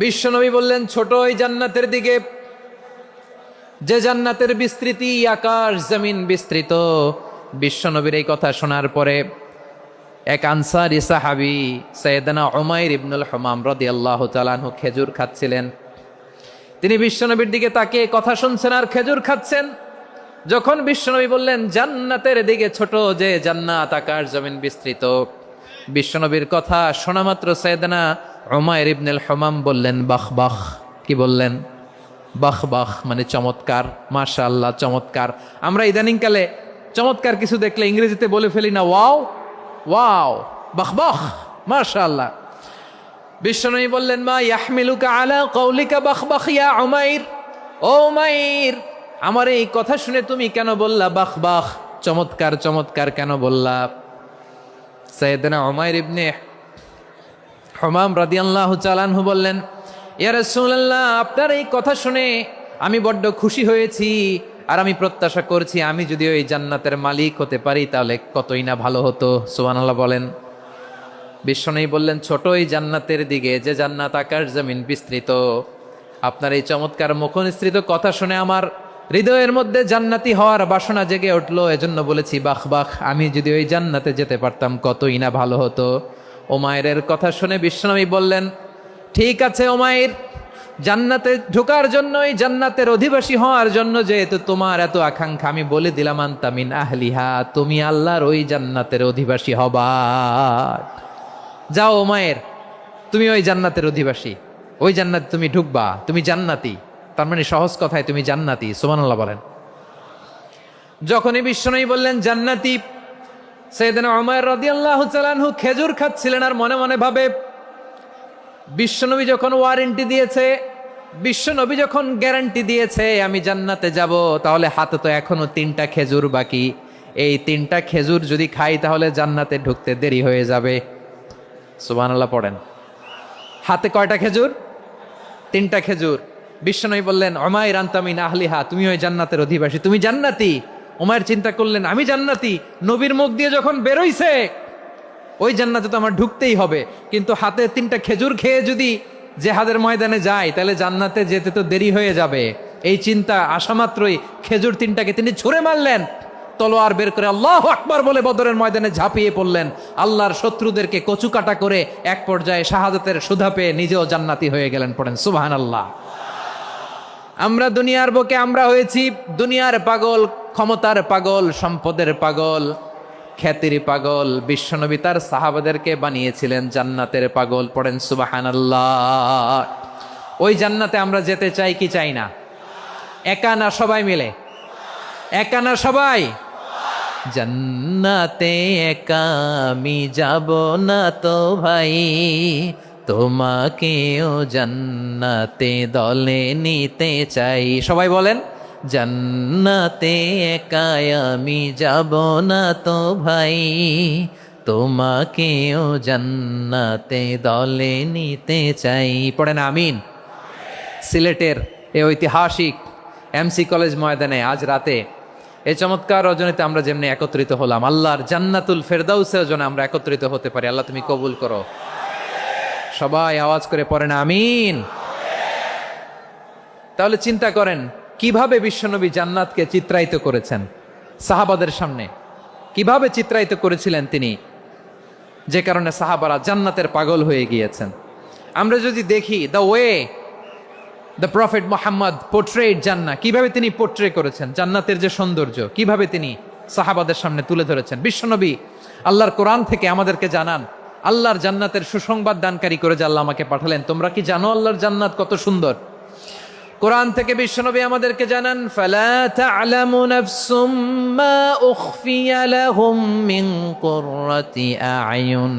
বিশ্বনবী বললেন ছোট ওই জান্নাতের দিকে, যে জান্নাতের বিস্তৃতি আকাশ জমিন বিস্তৃত। বিশ্বনবীর এই কথা শোনার পরে এক আনসারী সাহাবী সাইয়েদনা উমাইর ইবনুল হুমাম রাদিয়াল্লাহু তাআলা আনহু খেজুর খাচ্ছিলেন। তিনি বিশ্বনবীর দিকে তাকিয়ে কথা শুনছেন আর খেজুর খাচ্ছেন। যখন বিশ্বনবী বললেন জান্নাতের দিকে ছোট, যে জান্নাত আকাশ জমিন বিস্তৃত, বিশ্বনবীর কথা শোনা মাত্র সাইয়েদনা উমাইর ইবনুল হুমাম বললেন বাহ বাহ। কি বললেন? বাহ বাহ, মানে চমৎকার, মাশাআল্লাহ, চমৎকার। আমরা ইদানিং কালে চমৎকার কিছু দেখলে ইংরেজিতে বলে ফেলি না ওয়াও ওয়াও, বাহ বাহ, মাশাআল্লাহ। বিশ্বনবী বললেন মা ইয়াহমিলুকা আলা কওলিকা বাহ বাহ ইয়া উমাইর। ও উমাইর, আমার এই কথা শুনে তুমি কেন বললা বাহ বাহ, চমৎকার চমৎকার কেন বললা? সাইয়েদনা উমাইর ইবনে হুমাম রাদিয়াল্লাহু তাআলা আনহু বললেন ইয়া রাসূলুল্লাহ, আপনার এই কথা শুনে আমি বড্ড খুশি হয়েছি, আর আমি প্রত্যাশা করছি আমি যদি ওই জান্নাতের মালিক হতে পারি তাহলে কতই না ভালো হতো। সুবহানাল্লাহ বলেন। বিশ্বনবী বললেন ছোট ওই জান্নাতের দিকে, যে জান্নাত আকাশ জমিন বিস্তৃত। আপনার এই চমৎকার মুখনিসৃত কথা শুনে আমার হৃদয়ের মধ্যে জান্নাতি হওয়ার বাসনা জেগে উঠলো, এজন্য বলেছি বাহ বাহ, আমি যদি ওই জান্নাতে যেতে পারতাম কতই না ভালো হতো। উমাইরের কথা শুনে বিশ্বনবী বললেন ঠিক আছে উমাইর, জান্নাতে ঢোকার জন্য, এই জান্নাতের অধিবাসী হওয়ার জন্য যেহেতু তোমার এত আকাঙ্ক্ষা, আমি বলে দিলাম আনতা মিন আহলিহা, তুমি আল্লাহর ওই জান্নাতের অধিবাসী হবা। যাও উমাইর, তুমি ওই জান্নাতের অধিবাসী, ওই জান্নাতে তুমি ঢুকবা, তুমি জান্নাতি। তার মানে সহজ কথায় তুমি জান্নাতি। সুবহানাল্লাহ বলেন। যখনই বিশ্বনবী বললেন জান্নাতি, সাইয়েদনা উমাইর রাদিয়াল্লাহু তাআলা আনহু খেজুর খাচ্ছিলেন আর মনে মনে ভাবে বিশ্বনবী যখন ওয়ারেন্টি দিয়েছে, বিশ্বনবী যখন গ্যারান্টি দিয়েছে আমি জান্নাতে যাব, তাহলে হাতে তো এখনো 3টা খেজুর বাকি। এই 3টা খেজুর যদি খাই তাহলে জান্নাতে ঢুকতে দেরি হয়ে যাবে। সুবহানাল্লাহ পড়েন। হাতে কয়টা খেজুর? 3টা খেজুর। বিশ্বনবী বললেন, উমাইর আনতা মিন আহলিহা, তুমি ওই জান্নাতের অধিবাসী, তুমি জান্নাতি। উমাইর চিন্তা করলেন, আমি জান্নাতি, নবীর মুখ দিয়ে যখন বেরোইছে ওই জান্নাতে তো আমার ঢুকতেই হবে, কিন্তু হাতে 3টা খেজুর খেয়ে যদি জেহাদের ময়দানে যায় তাহলে জান্নাতে যেতে তো দেরি হয়ে যাবে। এই চিন্তা আসা মাত্রই খেজুর 3টাকে তিনি ছুঁড়ে মারলেন, তলোয়ার বের করে আল্লাহু আকবার বলে বদরের ময়দানে ঝাঁপিয়ে পড়লেন। আল্লাহর শত্রুদেরকে কচুকাটা করে এক পর্যায়ে শাহাদাতের সুধা পেয়ে নিজেও জান্নাতি হয়ে গেলেন। পড়েন সুবহানাল্লাহ। আমরা দুনিয়ার বুকে আমরা হয়েছি দুনিয়ার পাগল, ক্ষমতার পাগল, সম্পদের পাগল, খ্যাতির পাগল। বিশ্বনবী তার সাহাবাদেরকে বানিয়েছিলেন জান্নাতের পাগল। পড়েন সুবহানাল্লাহ। ওই জান্নাতে আমরা যেতে চাই কি চাই না? একা না সবাই মিলে? একা না সবাই? জান্নাতে একা আমি যাব না তো ভাই, তোমাকেও জান্নাতে দলে নিতে চাই। সবাই বলেন, জান্নাতে একা আমি যাব না তো ভাই, তোমাকেও জান্নাতে দলে নিতে চাই। পড়েন আমিন। সিলেটের এই ঐতিহাসিক এমসি কলেজ ময়দানে আজ রাতে এই চমৎকার রজনীতে আমরা যেমনি একত্রিত হলাম, আল্লাহর জান্নাতুল ফেরদাউসের জন্য আমরা একত্রিত হতে পারি। আল্লাহ তুমি কবুল করো। সবাই আওয়াজ করে পড়েন আমিন। তাহলে চিন্তা করেন কিভাবে বিশ্বনবী জান্নাতকে চিত্রায়িত করেছেন সাহাবাদের সামনে, কিভাবে চিত্রায়িত করেছিলেন তিনি, যে কারণে সাহাবারা জান্নাতের পাগল হয়ে গিয়েছেন। আমরা যদি দেখি the way the prophet Muhammad portrait জান্নাত, কিভাবে তিনি পোর্ট্রে করেছেন জান্নাতের যে সৌন্দর্য, কিভাবে তিনি সাহাবাদের সামনে তুলে ধরেছেন। বিশ্বনবী আল্লাহর কোরআন থেকে আমাদেরকে জানান আল্লাহর জান্নাতের সুসংবাদ দানকারী করে যে আল্লাহ আমাকে পাঠালেন। তোমরা কি জানো আল্লাহর জান্নাত কত সুন্দর? কোরআন থেকে বিশ্বনবী আমাদেরকে জানান, ফালা তা'লামু নাফসুম মা উখফিয়া লাহুম মিন কুররাতি আ'য়ুন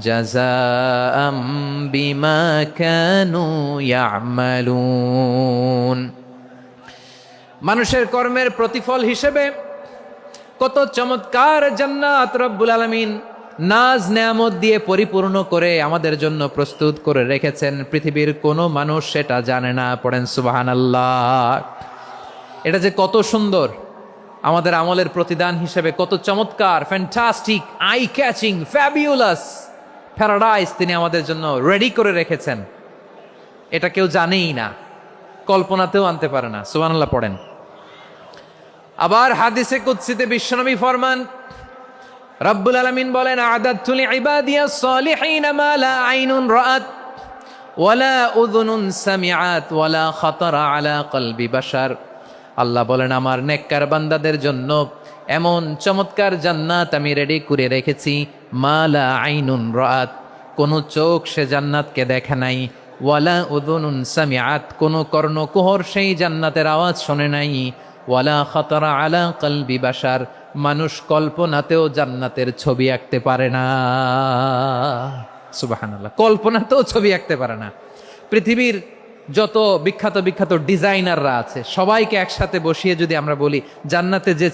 জাযাআম বিমা কানু ইয়া'মালুন। মানুষের কর্মের প্রতিফল হিসেবে কত চমৎকার জান্নাত রব্বুল আলামিন নাজ নেয়ামত দিয়ে পরিপূর্ণ করে আমাদের জন্য প্রস্তুত করে রেখেছেন। পৃথিবীর কোনো মানুষ সেটা জানে না। পড়েন সুবহানাল্লাহ। এটা যে কত সুন্দর, আমাদের আমলের প্রতিদান হিসেবে কত চমৎকার, fantastic, eye catching, fabulous paradise তিনি আমাদের জন্য রেডি করে রেখেছেন। এটা কেউ জানেই না, কল্পনাতেও আনতে পারে না। সুবহানাল্লাহ পড়েন। আবার হাদিসে কুদসিতে বিশ্বনবী ফরমান, রব্বুল আলামিন বলেন, আ'দাদতু লিইবাদিয়াস সালিহিনা মা লা আইনুন রাআত ওয়ালা উযুনুন সামিআত ওয়ালা খাতারা আলা কলবি বাশার। আল্লাহ বলেন, আমার নেককার বান্দাদের জন্য এমন চমৎকার জান্নাত আমি রেডি করে রেখেছি, মা লা আইনুন রাআত, কোন চোখ সে জান্নাতকে দেখে নাই, ওয়ালা উযুনুন সামিআত, কোন কর্ণকুহর সেই জান্নাতের আওয়াজ শোনে নাই, ওয়ালা খাতারা আলা কলবি বাশার, মানুষ কল্পনাতেও জান্নাতের ছবি আঁকতে পারে না। সুবহানাল্লাহ, কল্পনাতেও ছবি আঁকতে পারে না। পৃথিবীর যত বিখ্যাত বিখ্যাত ডিজাইনাররা আছে সবাইকে একসাথে বসিয়ে যদি আমরা বলি জান্নাতে যে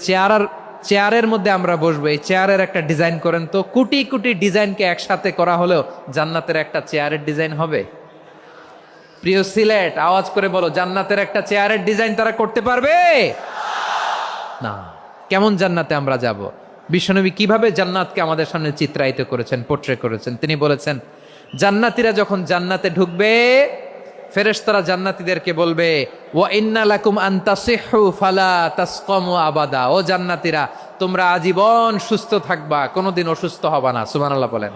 চেয়ারের মধ্যে আমরা বসবো, এই চেয়ারের একটা ডিজাইন করেন তো, কোটি কোটি ডিজাইনকে একসাথে করা হলেও জান্নাতের একটা চেয়ারের ডিজাইন হবে? প্রিয় সিলেট, আওয়াজ করে বলো, জান্নাতের একটা চেয়ারের ডিজাইন তারা করতে পারবে না। কেমন জান্নাতে আমরা যাব? বিশ্বনবী কিভাবে জান্নাতকে আমাদের সামনে চিত্রায়িত করেছেন, পোর্ট্রে করেছেন। তিনি বলেছেন, জান্নাতীরা যখন জান্নাতে ঢুকবে ফেরেশতারা জান্নাতীদেরকে বলবে, ওয়া ইন্না লাকুম আন তাসিহু ফালা তাসকামু আবাদা, ও জান্নাতীরা তোমরা আজীবন সুস্থ থাকবা, কোনোদিন অসুস্থ হবা না। সুবহানাল্লাহ বলেন।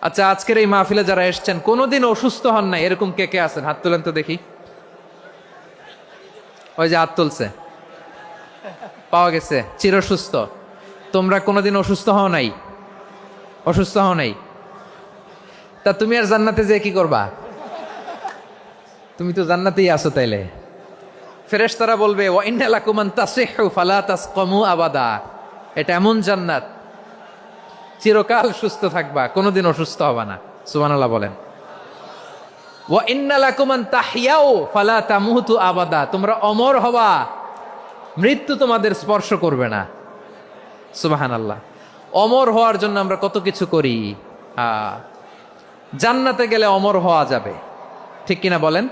আচ্ছা, আজকের এই মাহফিলে যারা এসেছেন কোনোদিন অসুস্থ হন নাই এরকম কে কে আছেন? হাত তুলেন তো দেখি। ওই যে হাত তুলছে, পাওয়া গেছে, চিরসুস্থ। তোমরা কোনোদিন অসুস্থ হও নাই? অসুস্থ হও নাই? তা তুমি আর জান্নাতে যে কি করবা? তুমি তো জান্নাতেই আছো। তাইলে ফেরেশতারা বলবে, ওয়া ইন্না লাকুম আন তাসিহু ফালা তাসকামু আবাদা, এটা এমন জান্নাত চিরকাল সুস্থ থাকবা, কোনোদিন অসুস্থ হবা না। সুবহানাল্লাহ বলেন। ওয়া ইন্না লাকুম আন তাহইয়াও ফালা তামুতু আবাদা, তোমরা অমর হবা, মৃত্যু তোমাদের স্পর্শ করবে না। সুবহানাল্লাহ। অমর হওয়ার জন্য আমরা কত কিছু করি। জান্নাতে গেলে অমর হওয়া যাবে, ঠিক কিনা বলেন?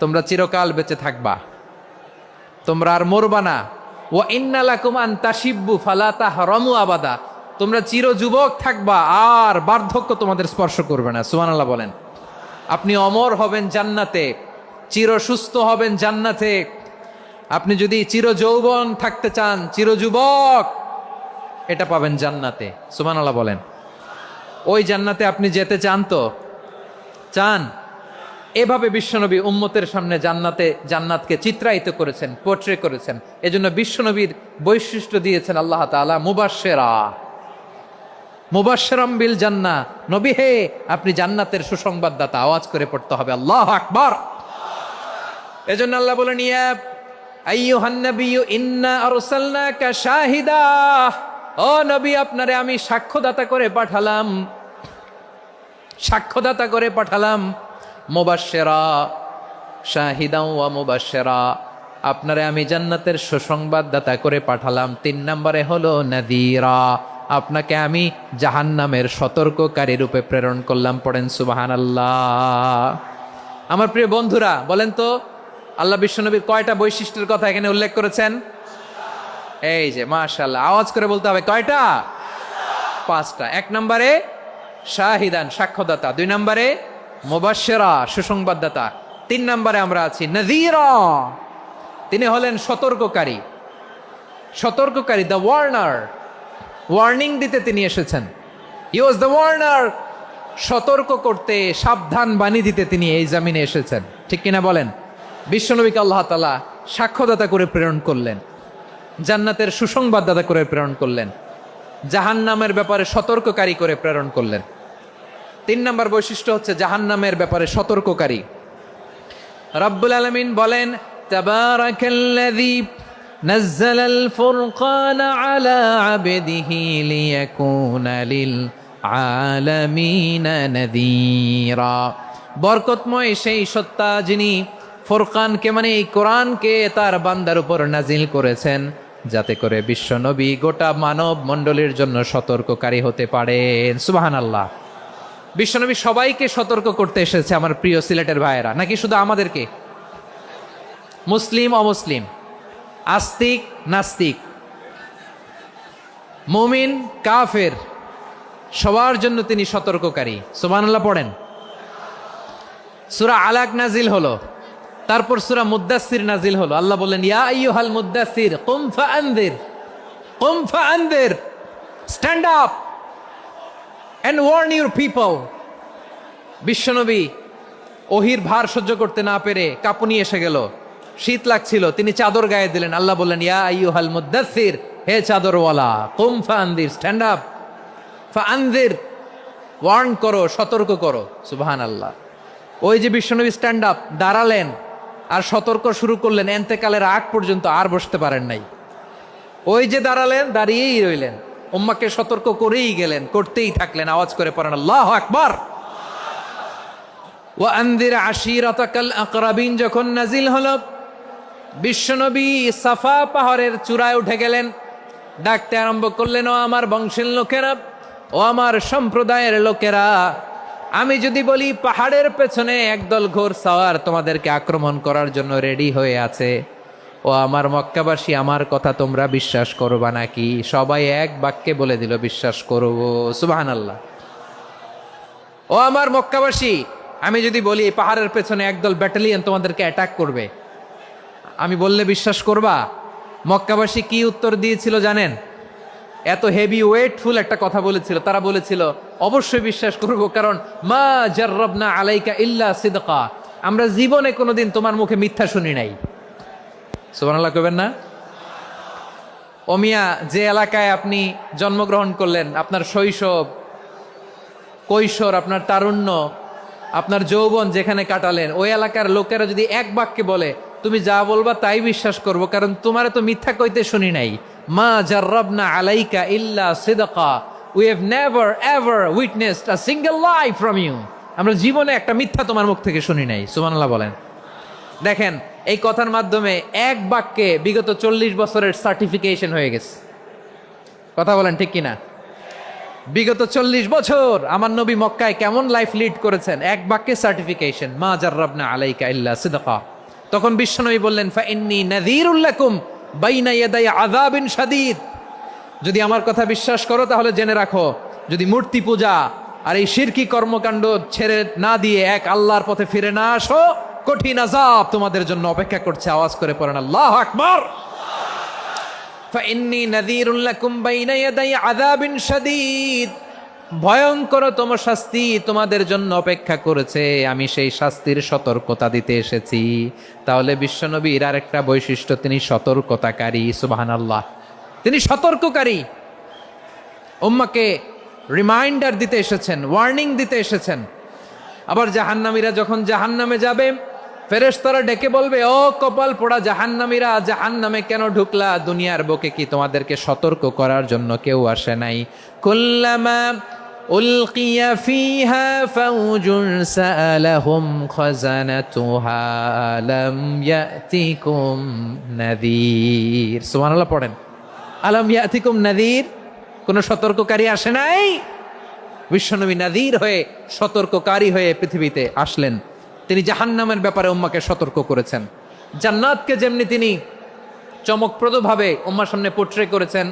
তোমরা চিরকাল বেঁচে থাকবা, তোমরা আর মরবা না। ওয়া ইন্না লাকুম আন তাশিব্বু ফালা তাহরামু আবাদা, তোমরা চির যুবক থাকবা, আর বার্ধক্য তোমাদের স্পর্শ করবে না। সুবহানাল্লাহ বলেন। আপনি অমর হবেন জান্নাতে, চির সুস্থ হবেন জান্নাতে। আপনি যদি চির যৌবন থাকতে চান, চির যুবক, এটা পাবেন জান্নাতে। সুবহানাল্লাহ বলেন। ওই জান্নাতে আপনি যেতে চান তো? চান? এভাবে বিশ্বনবী উম্মতের সামনে জান্নাতকে চিত্রায়িত করেছেন, পোর্ট্রে করেছেন। এজন্য বিশ্বনবীর বৈশিষ্ট্য দিয়েছেন আল্লাহ তাআলা মুবাশশিরাম বিল জান্নাহ। নবী হে, আপনি জান্নাতের সুসংবাদদাতা। আওয়াজ করে পড়তে হবে আল্লাহু আকবার। এজন্য আল্লাহ বলেন, ইয়া আইয়ুহান নাবিয়্যু ইন্না আরসালনাকা শাহিদা, ও নবী, আপনারে আমি সাক্ষ্যদাতা করে পাঠালাম, সাক্ষ্যদাতা করে পাঠালাম। মুবাশশিরা, শাহিদা ওয়া মুবাশশিরা, আপনারে আমি জান্নাতের সুসংবাদদাতা করে পাঠালাম। 3 নম্বরে হলো নাযীরা, আপনাকে আমি জাহান্নামের সতর্ককারী রূপে প্রেরণ করলাম। পড়েন সুবহানাল্লাহ। আমার প্রিয় বন্ধুরা, বলেন তো আল্লাহ বিশ্বনবীর কয়টা বৈশিষ্ট্যের কথা এখানে উল্লেখ করেছেন? এই যে মাশাআল্লাহ, আওয়াজ করে বলতে হবে, কয়টা? 5টা। 1 নম্বরে শাহিদান, সাক্ষ্যদাতা। 2 নম্বরে মুবাশশিরা, সুসংবাদদাতা। 3 নম্বরে আমরা আছি নাযীরা, তিনি হলেন সতর্ককারী। সতর্ককারী, দ্য ওয়ার্নার, ওয়ার্নিং দিতে তিনি এসেছেন। হি ওয়াজ দ্য ওয়ার্নার, সতর্ক করতে, সাবধান বাণী দিতে তিনি এই জামিনে এসেছেন, ঠিক কিনা বলেন? বিশ্বনবীকে আল্লাহ তাআলা সাক্ষ্যদাতা করে প্রেরণ করলেন, জান্নাতের সুসংবাদদাতা করে প্রেরণ করলেন, জাহান্নামের ব্যাপারে সতর্ককারী করে প্রেরণ করলেন। 3 নম্বর বৈশিষ্ট্য হচ্ছে জাহান্নামের ব্যাপারে সতর্ককারী। রব্বুল আলামিন বলেন, তাবারাকাল্লাযী নাজ্জালাল ফুরকানা আলা আবদিহি লিয়াকুনা লিল আলামিনা নাযীরা, বরকতময় সেই সত্তা যিনি ফুরকানকে, মানে এই কোরআনকে তার বান্দার উপর নাজিল করেছেন, যাতে করে বিশ্বনবী গোটা মানব মণ্ডলীর জন্য সতর্ককারী হতে পারেন। সুবহানাল্লাহ। বিশ্বনবী সবাইকে সতর্ক করতে এসেছে, আমার প্রিয় সিলেটের ভাইয়েরা, নাকি শুধু আমাদেরকে? মুসলিম অমুসলিম, আস্তিক নাস্তিক, মুমিন কাফের, সবার জন্য তিনি সতর্ককারী। সুবহানাল্লাহ পড়েন। সূরা আলাক নাজিল হলো, তারপর সূরা মুদ্দাসসির নাজিল হলো। আল্লাহ বললেন, ইয়া আইয়ুহাল মুদ্দাসসির কুম ফাআনযির, কুম ফাআনযির, stand up and warn your people. বিশ্বনবী ওহির ভার সহ্য করতে না পেরে কাঁপুনি এসে গেল, শীত লাগছিল, তিনি চাদর গায়ে দিলেন। আল্লাহ বললেন, ইয়া আইয়ুহাল মুদ্দাসসির, হে চাদরওয়ালা, কুম ফাআনযির, স্ট্যান্ড আপ, ফাআনযির, ওয়ার্ন করো, সতর্ক করো। সুবহানাল্লাহ। ওই যে বিশ্বনবী স্ট্যান্ড আপ, দাঁড়ালেন আর সতর্ক শুরু করলেন, এন্তেকালের আগ পর্যন্ত আর বসতে পারেন নাই। ওই যে দাঁড়ালেন, দাঁড়িয়েই রইলেন, উম্মাকে সতর্ক করেই গেলেন, করতেই থাকলেন। আওয়াজ করে পড়েন আল্লাহু আকবার। ওয়া আনযির আশীরাতাকাল আকরাবিন যখন নাজিল হলো, বিশ্বনবী সাফা পাহাড়ের চূড়ায় উঠে গেলেন, ডাকতে আরম্ভ করলেন, ও আমার বংশের লোকেরা, ও আমার সম্প্রদায়ের লোকেরা, আমি যদি বলি পাহাড়ের পেছনে একদল ঘোড়সাওয়ার তোমাদেরকে আক্রমণ করার জন্য রেডি হয়ে আছে, ও আমার মক্কাবাসী, আমার কথা তোমরা বিশ্বাস করবা নাকি? সবাই এক বাক্যে বলে দিল, বিশ্বাস করব। সুবহানাল্লাহ। ও আমার মক্কাবাসী, আমি যদি বলি পাহাড়ের পেছনে একদল ব্যাটালিয়ন তোমাদেরকে অ্যাটাক করবে, আমি বললে বিশ্বাস করবা? মক্কাবাসী কি উত্তর দিয়েছিল জানেন? এত হেভি ওয়েটফুল একটা কথা বলেছিল। তারা বলেছিল, অবশ্যই বিশ্বাস করব, কারণ মা জাররাবনা আলাইকা ইল্লা সিদকা, আমরা জীবনে কোনোদিন তোমার মুখে মিথ্যা শুনি নাই। সুবহানাল্লাহ কইবেন না? ও মিয়া, যে এলাকায় আপনি জন্মগ্রহণ করলেন, আপনার শৈশব, কৈশোর, আপনার তারুণ্য, আপনার যৌবন যেখানে কাটালেন, ওই এলাকার লোকেরা যদি এক বাক্যে বলে, তুমি যা বলবা তাই বিশ্বাস করব, কারণ তোমারে তো মিথ্যা কইতে শুনি নাই। মা জাররাবনা আলাইকা ইল্লা সিদকা, we have never ever witnessed a single lie from you. আমরা জীবনে একটা মিথ্যা তোমার মুখ থেকে শুনি নাই, সুবহানাল্লাহ বলেন। দেখেন এই কথার মাধ্যমে এক বাক্যে বিগত 40 বছরের সার্টিফিকেশন হয়ে গেছে। কথা বলেন ঠিক কিনা? বিগত 40 বছর আমার নবী মক্কায় কেমন লাইফ লিড করেছেন, এক বাক্যে সার্টিফিকেশন, মা জাররাবনা আলাইকা ইল্লা সিদকা। তখন বিশ্বনবী বললেন, ফা ইন্নী নাযীরুল লাকুম বাইনা ইয়াদাই আযাবিন শাদীদ। যদি আমার কথা বিশ্বাস করো তাহলে জেনে রাখো, যদি মূর্তি পূজা আর এই শিরকি কর্মকাণ্ড ছেড়ে না দিয়ে এক আল্লাহর পথে ফিরে না আসো, কঠিন আযাব তোমাদের জন্য অপেক্ষা করছে। আওয়াজ করে পড়েন আল্লাহু আকবার। ফাইন্নী নাযীরুল লাকুম বাইনা ইয়াদাই আযাবিন শাদীদ। ভয়ঙ্করতম শাস্তি তোমাদের জন্য অপেক্ষা করেছে, আমি সেই শাস্তির সতর্কতা দিতে এসেছি। তাহলে বিশ্বনবীর আরেকটা বৈশিষ্ট্য, তিনি সতর্কতাকারী। সুবহানাল্লাহ, তিনি সতর্ককারী। উম্মাকে রিমাইন্ডার দিতে এসেছেন, ওয়ার্নিং দিতে এসেছেন। আবার জাহান্নামীরা যখন জাহান্নামে যাবে, ফেরেশতারা ডেকে বলবে, ও কপাল পোড়া জাহান্নামীরা, জাহান্নামে কেন ঢুকলা? দুনিয়ার বুকে কি তোমাদেরকে সতর্ক করার জন্য কেউ আসে নাই? কুল্লামা উলকিয়া ফিহা ফাউজুন সাআলাহুম খাজানাতুহা আলাম ইয়াতিকুম নাযীর। সুবহানাল্লাহ পড়েন, আলাম ইয়াতিকুম নাযীর। কোন সতর্ককারী আসে নাই? বিশ্বনবী নাযীর হয়ে, সতর্ককারী হয়ে পৃথিবীতে আসলেন। তিনি জাহান্নামের ব্যাপারে উম্মাকে সতর্ক করেছেন। জান্নাতকে যেমনি তিনি চমকপ্রদভাবে উম্মার সামনে পোট্রে করেছেন,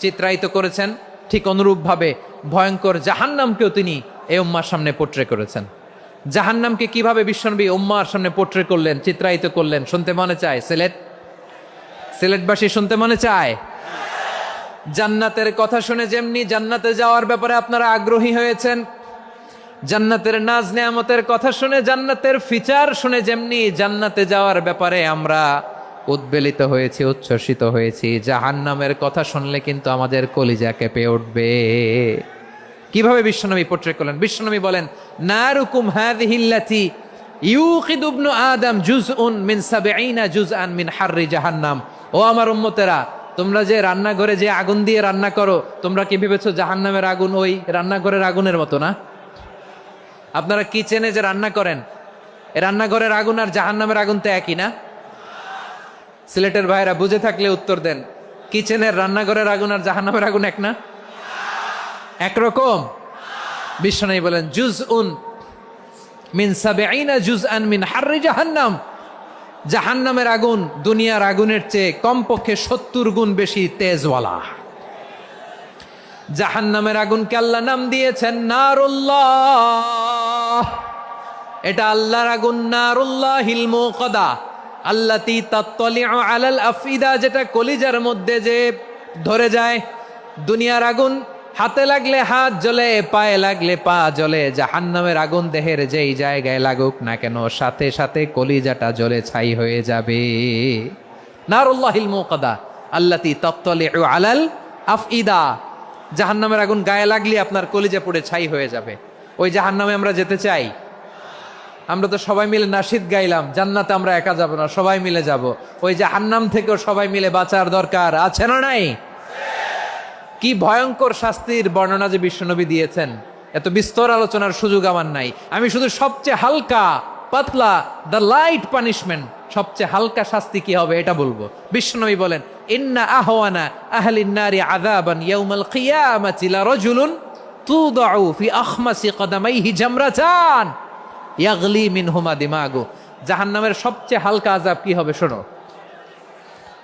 চিত্রায়িত করেছেন, ঠিক অনুরূপভাবে ভয়ঙ্কর জাহান্নামকেও তিনি এই উম্মার সামনে পোট্রে করেছেন। জাহান্নামকে কিভাবে বিশ্বনবী উম্মার সামনে পোট্রে করলেন, চিত্রায়িত করলেন, শুনতে মনে চায়? সিলেটবাসী শুনতে মনে চায়? জান্নাতের কথা শুনে যেমনি জান্নাতে যাওয়ার ব্যাপারে আপনারা আগ্রহী হয়েছেন, জান্নাতের নাজ নেয়ামতের কথা শুনে, জান্নাতের ফিচার শুনে যেমনি জান্নাতে যাওয়ার ব্যাপারে আমরা উদ্বেলিত হয়েছি, উচ্ছ্বসিত হয়েছি, জাহান্নামের কথা শুনলে কিন্তু আমাদের কলিজা কেঁপে উঠবে। কিভাবে বিশ্বনবী পোট্রে করলেন? বিশ্বনবী বলেন, নারুকুম হাযিহিল্লাতী ইউকিদু ইবনু আদম জুজউন মিন ৭০ জুজআন মিন হাররি জাহান্নাম। ও আমার উম্মতেরা, তোমরা যে রান্নাঘরে যে আগুন দিয়ে রান্না করো, তোমরা কি ভেবেছো জাহান্নামের আগুন ওই রান্নাঘরের আগুনের মতো না? আপনারা কিচেনে যে রান্না করেন, এই রান্নাঘরের আগুন আর জাহান্নামের আগুন তো একই না? সিলেটের ভাইরা বুঝে থাকলে উত্তর দেন, কিচেনের রান্নাঘরের আগুন আর জাহান্নামের আগুন এক না? একরকম? বিশ্বনবী বলেন, জুজউন মিন ৭০ জুজআন মিন হাররি জাহান্নাম। জাহান্নামের আগুন দুনিয়ার আগুনের চেয়ে কমপক্ষে ৭০ গুণ বেশি তেজওয়ালা। জাহান্নামের আগুনকে আল্লাহ নাম দিয়েছেন নারুল্লাহ। এটা আল্লাহর আগুন, নারুল্লাহিল মুকাদা আল্লাতী তাত্তালিউ আলাল আফইদা, যেটা কলিজার মধ্যে যে ধরে যায়। দুনিয়ার আগুন হাতে লাগলে হাত জ্বলে, পায়ে লাগলে পা জ্বলে। জাহান্নামের আগুন দেহের যেই জায়গায় লাগুক না কেন, সাথে সাথে কলিজাটা জ্বলে ছাই হয়ে যাবে। নারুল্লাহিল মুকাদা আল্লাতী তাত্তালিউ আলাল আফইদা। জাহান্নামের আগুন গায়ে লাগলে আপনার কলিজা পুড়ে ছাই হয়ে যাবে। ওই জাহান্নামে আমরা যেতে চাই? আমরা তো সবাই মিলে নাশিদ গাইলাম, জান্নাতে আমরা একা যাব না, সবাই মিলে যাব। ওই জাহান্নাম থেকেও সবাই মিলে বাঁচার দরকার আছে না নাই? কি ভয়ঙ্কর শাস্তির বর্ণনা যে বিশ্বনবী দিয়েছেন, এত বিস্তর আলোচনার সুযোগ আমার নাই। আমি শুধু সবচেয়ে হালকা পাতলা, দ্য লাইট পানিশমেন্ট, সবচেয়ে হালকা শাস্তি কি হবে এটা বলবো। বিশ্বনবী বলেন, ইন্না আহওয়ানা আহলিন নারি আযাবান ইয়াউমাল কিয়ামাতি লারাজুলুন তুদাউ ফি আখমাসি কদামাইহি জামরাতান ইয়াগলি মিনহুমা দিমাগু। জাহান্নামের সবচেয়ে হালকা আযাব কি হবে শোনো।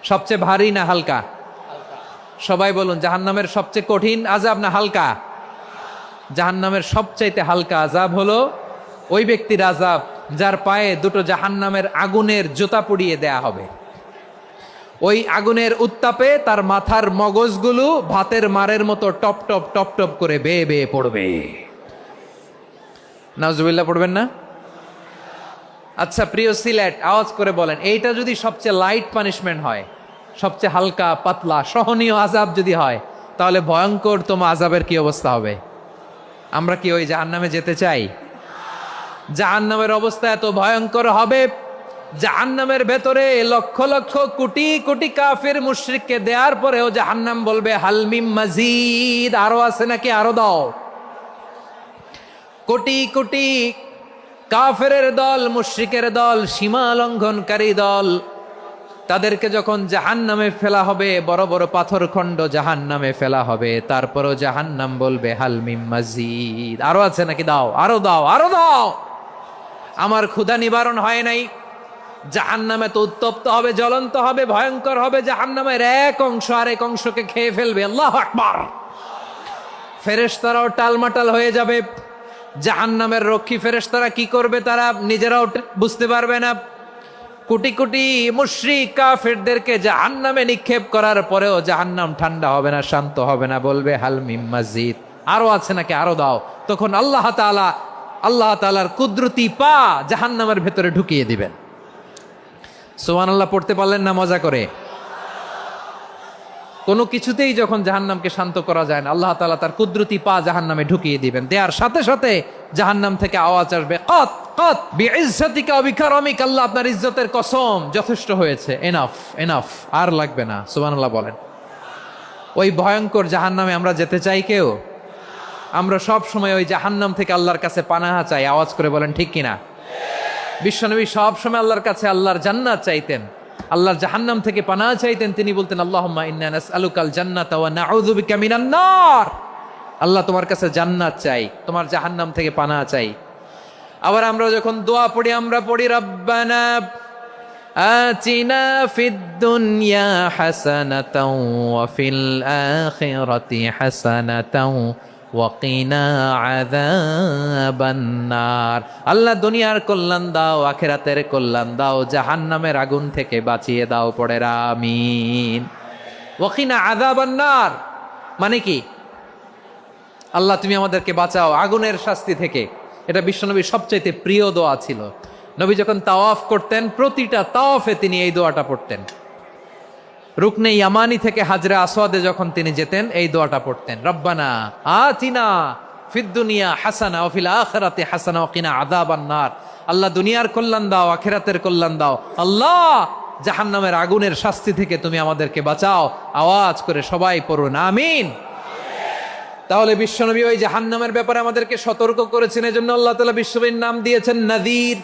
সবচেয়ে ভারী না হালকা? সবাই বলুন, জাহান্নামের সবচেয়ে কঠিন আযাব না হালকা? জাহান্নামের সবচাইতে হালকা আযাব হলো ওই ব্যক্তির আযাব যার পায়ে দুটো জাহান্নামের আগুনের জুতা পুড়িয়ে দেয়া হবে। ওই আগুনের উত্তাপে তার মাথার মগজগুলো ভাতের মারের মতো টপ টপ টপ টপ করে বেয়ে বেয়ে পড়বে। নাউজুবিল্লাহ পড়বেন না? আচ্ছা প্রিয় সিলেট, আওয়াজ করে বলেন, এইটা যদি সবচেয়ে লাইট পানিশমেন্ট হয়, সবচেয়ে হালকা পাতলা সহনীয় আযাব যদি হয়, তাহলে ভয়ঙ্করতম আযাবের কি অবস্থা হবে? আমরা কি ওই জাহান্নামে যেতে চাই? জাহান্নামের অবস্থা এত ভয়ঙ্কর হবে, জাহান্নামের ভেতরে লক্ষ লক্ষ কোটি কোটি কাফির মুশরিককে দেওয়ার পরেও জাহান্নাম বলবে হালমিম মাজিদ, আরো আছে নাকি, আরো দাও। কোটি কোটি কাফেরের দল, মুশরিকের দল, সীমা লঙ্ঘনকারী দল, তাদেরকে যখন জাহান্নামে ফেলা হবে, বড় বড় পাথরখণ্ড জাহান্নামে ফেলা হবে, তারপরও জাহান্নাম বলবে হাল মিম মাজিদ, আরো আছে নাকি, দাও, আরো দাও, আরো দাও। আমার ক্ষুধা নিবারণ হয় নাই। জাহান্নামে তো উত্তপ্ত হবে, জ্বলন্ত হবে, ভয়ঙ্কর হবে। জাহান্নামের এক অংশ আরেক অংশকে খেয়ে ফেলবে। আল্লাহু আকবার। ফেরেশতারাও টালমাটাল হয়ে যাবে। জাহান্নামের রক্ষী ফেরেশতারা কি করবে তারা নিজেরাও বুঝতে পারবে না। কোটি কোটি মুশরিক কাফেরদেরকে জাহান্নামে নিক্ষেপ করার পরেও জাহান্নাম ঠান্ডা হবে না, শান্ত হবে না, বলবে হাল মিম মাজিদ, আরো আছে নাকি, আরো দাও। তখন আল্লাহ তাআলার কুদরতি পা জাহান্নামের ভেতরে ঢুকিয়ে দিবেন। সুবহানাল্লাহ পড়তে পারলেন না মজা করে? কোনো কিছুতেই যখন জাহান্নামকে শান্ত করা যায় না, আল্লাহ তাআলা তার কুদরতি পা জাহান্নামে ঢুকিয়ে দিবেন। দেওয়ার সাথে সাথে জাহান্নাম থেকে আওয়াজ আসবে, কত কত বিইজ্জাতিকা ওয়া বিকারামিকা, আল্লাহ আপনার ইজ্জতের কসম, যথেষ্ট হয়েছে, এনাফ এনাফ, আর লাগবে না। সুবহানাল্লাহ বলেন। ওই ভয়ঙ্কর জাহান্নামে আমরা যেতে চাই কেউ? আমরা সব সময় ওই জাহান্নাম থেকে আল্লাহর কাছে পানাহা চাই। আওয়াজ করে বলেন ঠিক কিনা? বিশ্বনবী সব সময় আল্লাহর কাছে আল্লাহর জান্নাত চাইতেন, আল্লাহর জাহান্নাম থেকে পানাহা চাইতেন। তিনি বলতেন আল্লাহুম্মা ইন্না নাসআলুকাল জান্নাতা ওয়া নাউযু বিকা মিনান নার। আল্লাহ তোমার কাছে জান্নাত চাই, তোমার জাহান্নাম থেকে পানাহা চাই। আবার আমরা যখন দোয়া পড়ি, আমরা পড়ি রব্বানা আতিনা ফিদ দুনিয়া হাসানাতাও ওয়া ফিল আখিরাতি হাসানাতাও ওয়া কিনা আযাবান নার। আল্লাহ দুনিয়ার কল্যাণ দাও, আখিরাতের কল্যাণ দাও, জাহান্নামের আগুন থেকে বাঁচিয়ে দাও। পড়ে আমিন। ওয়া কিনা আযাবান নার মানে কি? আল্লাহ তুমি আমাদেরকে বাঁচাও আগুনের শাস্তি থেকে। এটা বিশ্বনবীর সবচাইতে প্রিয় দোয়া ছিল। নবী যখন তাওয়াফ করতেন, প্রতিটা তাওয়াফে তিনি এই দোয়াটা পড়তেন। রুকনে ইয়ামানি থেকে হাজরে আসওয়াদে যখন তিনি যেতেন, এই দোয়াটা পড়তেন, রব্বানা আতিনা ফিদ দুনিয়া হাসানা ওয়া ফিল আখিরাতি হাসানা ওয়া কিনা আযাবান নার। আল্লাহ দুনিয়ার কল্যাণ দাও, আখিরাতের কল্যাণ দাও। আল্লাহ জাহান্নামের আগুনের শাস্তি থেকে তুমি আমাদেরকে বাঁচাও। আওয়াজ করে সবাই পড়ুন আমিন। তাহলে বিশ্বনবী ওই জাহান্নামের ব্যাপারে আমাদেরকে সতর্ক করেছেন। এজন্য আল্লাহ তাআলা বিশ্বনবীর নাম দিয়েছেন নাযীর,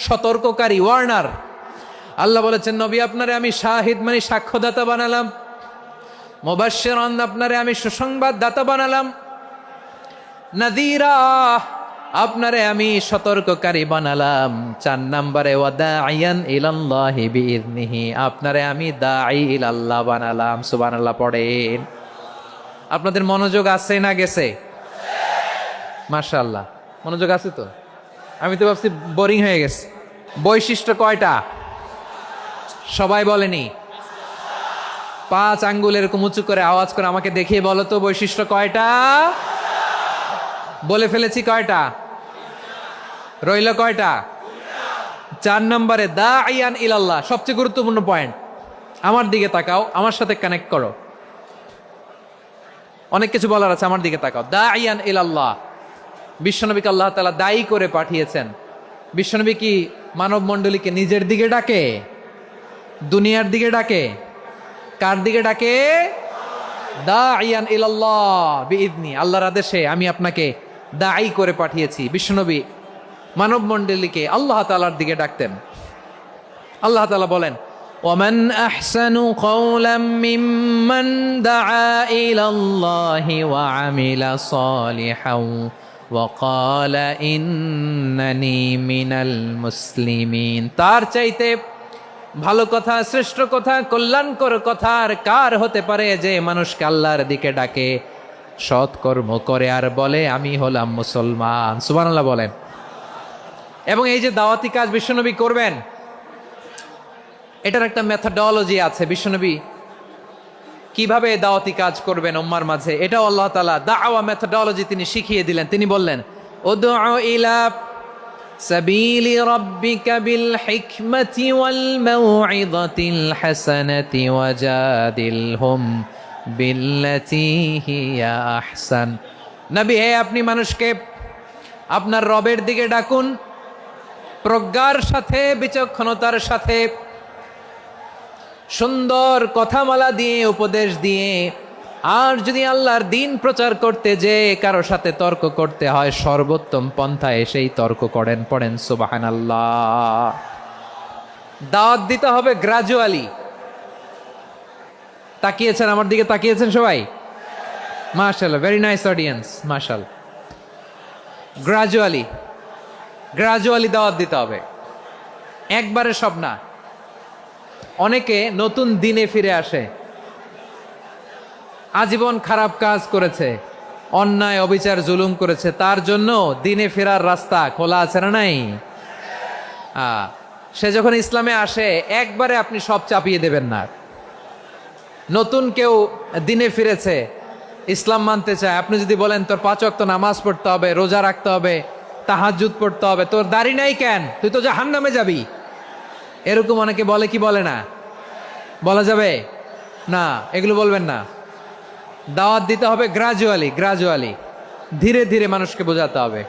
সতর্ককারী, ওয়ার্নার। আল্লাহ বলেছেন নবী আপনারে আমি শাহিদ মানে সাক্ষ্যদাতা বানালাম, মুবাশশিরান আপনারে আমি সুসংবাদ দাতা বানালাম, নাযীরা আপনারে আমি সতর্ককারী বানালাম। 4 নম্বরে ওয়া দাঈয়ান ইলাল্লাহি বিইذনিহি, আপনারে আমি দাঈ ইলাল্লাহ বানালাম। সুবহানাল্লাহ পড়েন। আপনাদের মনোযোগ আছে না গেছে? মাশাআল্লাহ মনোযোগ আছে তো। আমি তো ভাবছি বোরিং হয়ে গেছে। বৈশিষ্ট্য কয়টা সবাই বলেনি? 5 আঙ্গুল এরকম উঁচু করে আওয়াজ করে আমাকে দেখিয়ে বলো তো বৈশিষ্ট্য কয়টা? বলে ফেলেছি কয়টা? রইল কয়টা? 4 নম্বরে দাঈয়ান ইলাল্লাহ, সবচেয়ে গুরুত্বপূর্ণ পয়েন্ট। আমার দিকে তাকাও, আমার সাথে কানেক্ট করো। অনেক কিছু বলার আছে, আমার দিকে তাকাও। দাঈয়ান ইলাল্লাহ, বিশ্বনবীকে আল্লাহ তাআলা দায়ী করে পাঠিয়েছেন। বিশ্বনবী কি মানব মণ্ডলীকে নিজের দিকে ডাকে? দুনিয়ার দিকে ডাকে? কার দিকে ডাকে? দাঈয়ান ইলাল্লাহ বিইذনি, আল্লাহর আদেশে আমি আপনাকে দায়ী করে পাঠিয়েছি। বিশ্বনবী মানব মণ্ডলীকে আল্লাহ তাআলার দিকে ডাকতেন। আল্লাহ তাআলা বলেন ومن أحسن قولا ممن دعا إلى الله وعمل صالحا وقال إنني من المسلمين। তার চাইতে ভালো কথা, শ্রেষ্ঠ কথা, কল্যাণকর কথা আর কার হতে পারে যে মানুষকে আল্লাহর দিকে ডাকে, সৎকর্ম করে আর বলে আমি হলাম মুসলমান। সুবহানাল্লাহ বলেন। এবং এই যে দাওয়াতি কাজ বিশ্বনবী করবেন, এটার একটা মেথডোলজি আছে। বিশ্বনবী কিভাবে দাওয়াতি কাজ করবেন উম্মার মাঝে, এটাও আল্লাহ তাআলা দাওয়া মেথডোলজি তিনি শিখিয়ে দিলেন। তিনি বললেন উদউ ইলা সাবিলি রাব্বিকা বিল হিকমাতি ওয়াল মাউইযাতিল হাসানাতি ওয়াজাদিলহুম বিল্লাতী হিয়া আহসান। নবী হে, আপনি মানুষকে আপনার রবের দিকে ডাকুন প্রজ্ঞার সাথে, বিচক্ষণতার সাথে, সুন্দর কথামালা দিয়ে, উপদেশ দিয়ে, আর যদি আল্লাহর দিন প্রচার করতে যে কারো সাথে তর্ক করতে হয়, সর্বোত্তম পন্থায় সেই তর্ক করেন, পড়েন সুবহানাল্লাহ। দাওয়াত দিতে হবে গ্রাজুয়ালি। তাকিয়েছেন আমার দিকে, তাকিয়েছেন সবাই? মাশাআল্লাহ, ভেরি নাইস অডিয়েন্স, মাশাআল্লাহ। গ্রাজুয়ালি গ্রাজুয়ালি দাওয়াত দিতে হবে, একবারে সব না। অনেকে নতুন দিনে ফিরে আসে, আজীবন খারাপ কাজ করেছে, অন্যায় অবিচার জুলুম করেছে, তার জন্য দিনে ফেরার রাস্তা খোলা আছে না নাই? সে যখন ইসলামে আসে একবারে আপনি সব চাপিয়ে দেবেন না। নতুন কেউ দিনে ফিরেছে, ইসলাম মানতে চায়, আপনি যদি বলেন তোর 5 ওয়াক্ত নামাজ পড়তে হবে, রোজা রাখতে হবে, তাহাজ্জুদ পড়তে হবে, তোর দাড়ি নাই কেন, তুই তো জাহান্নামে যাবি, এরকম অনেকে বলে কি বলে না? বলা যাবে না, এগুলো বলবেন না। দাওয়াত দিতে হবে গ্রাজুয়ালি, ধীরে ধীরে মানুষকে বোঝাতে হবে।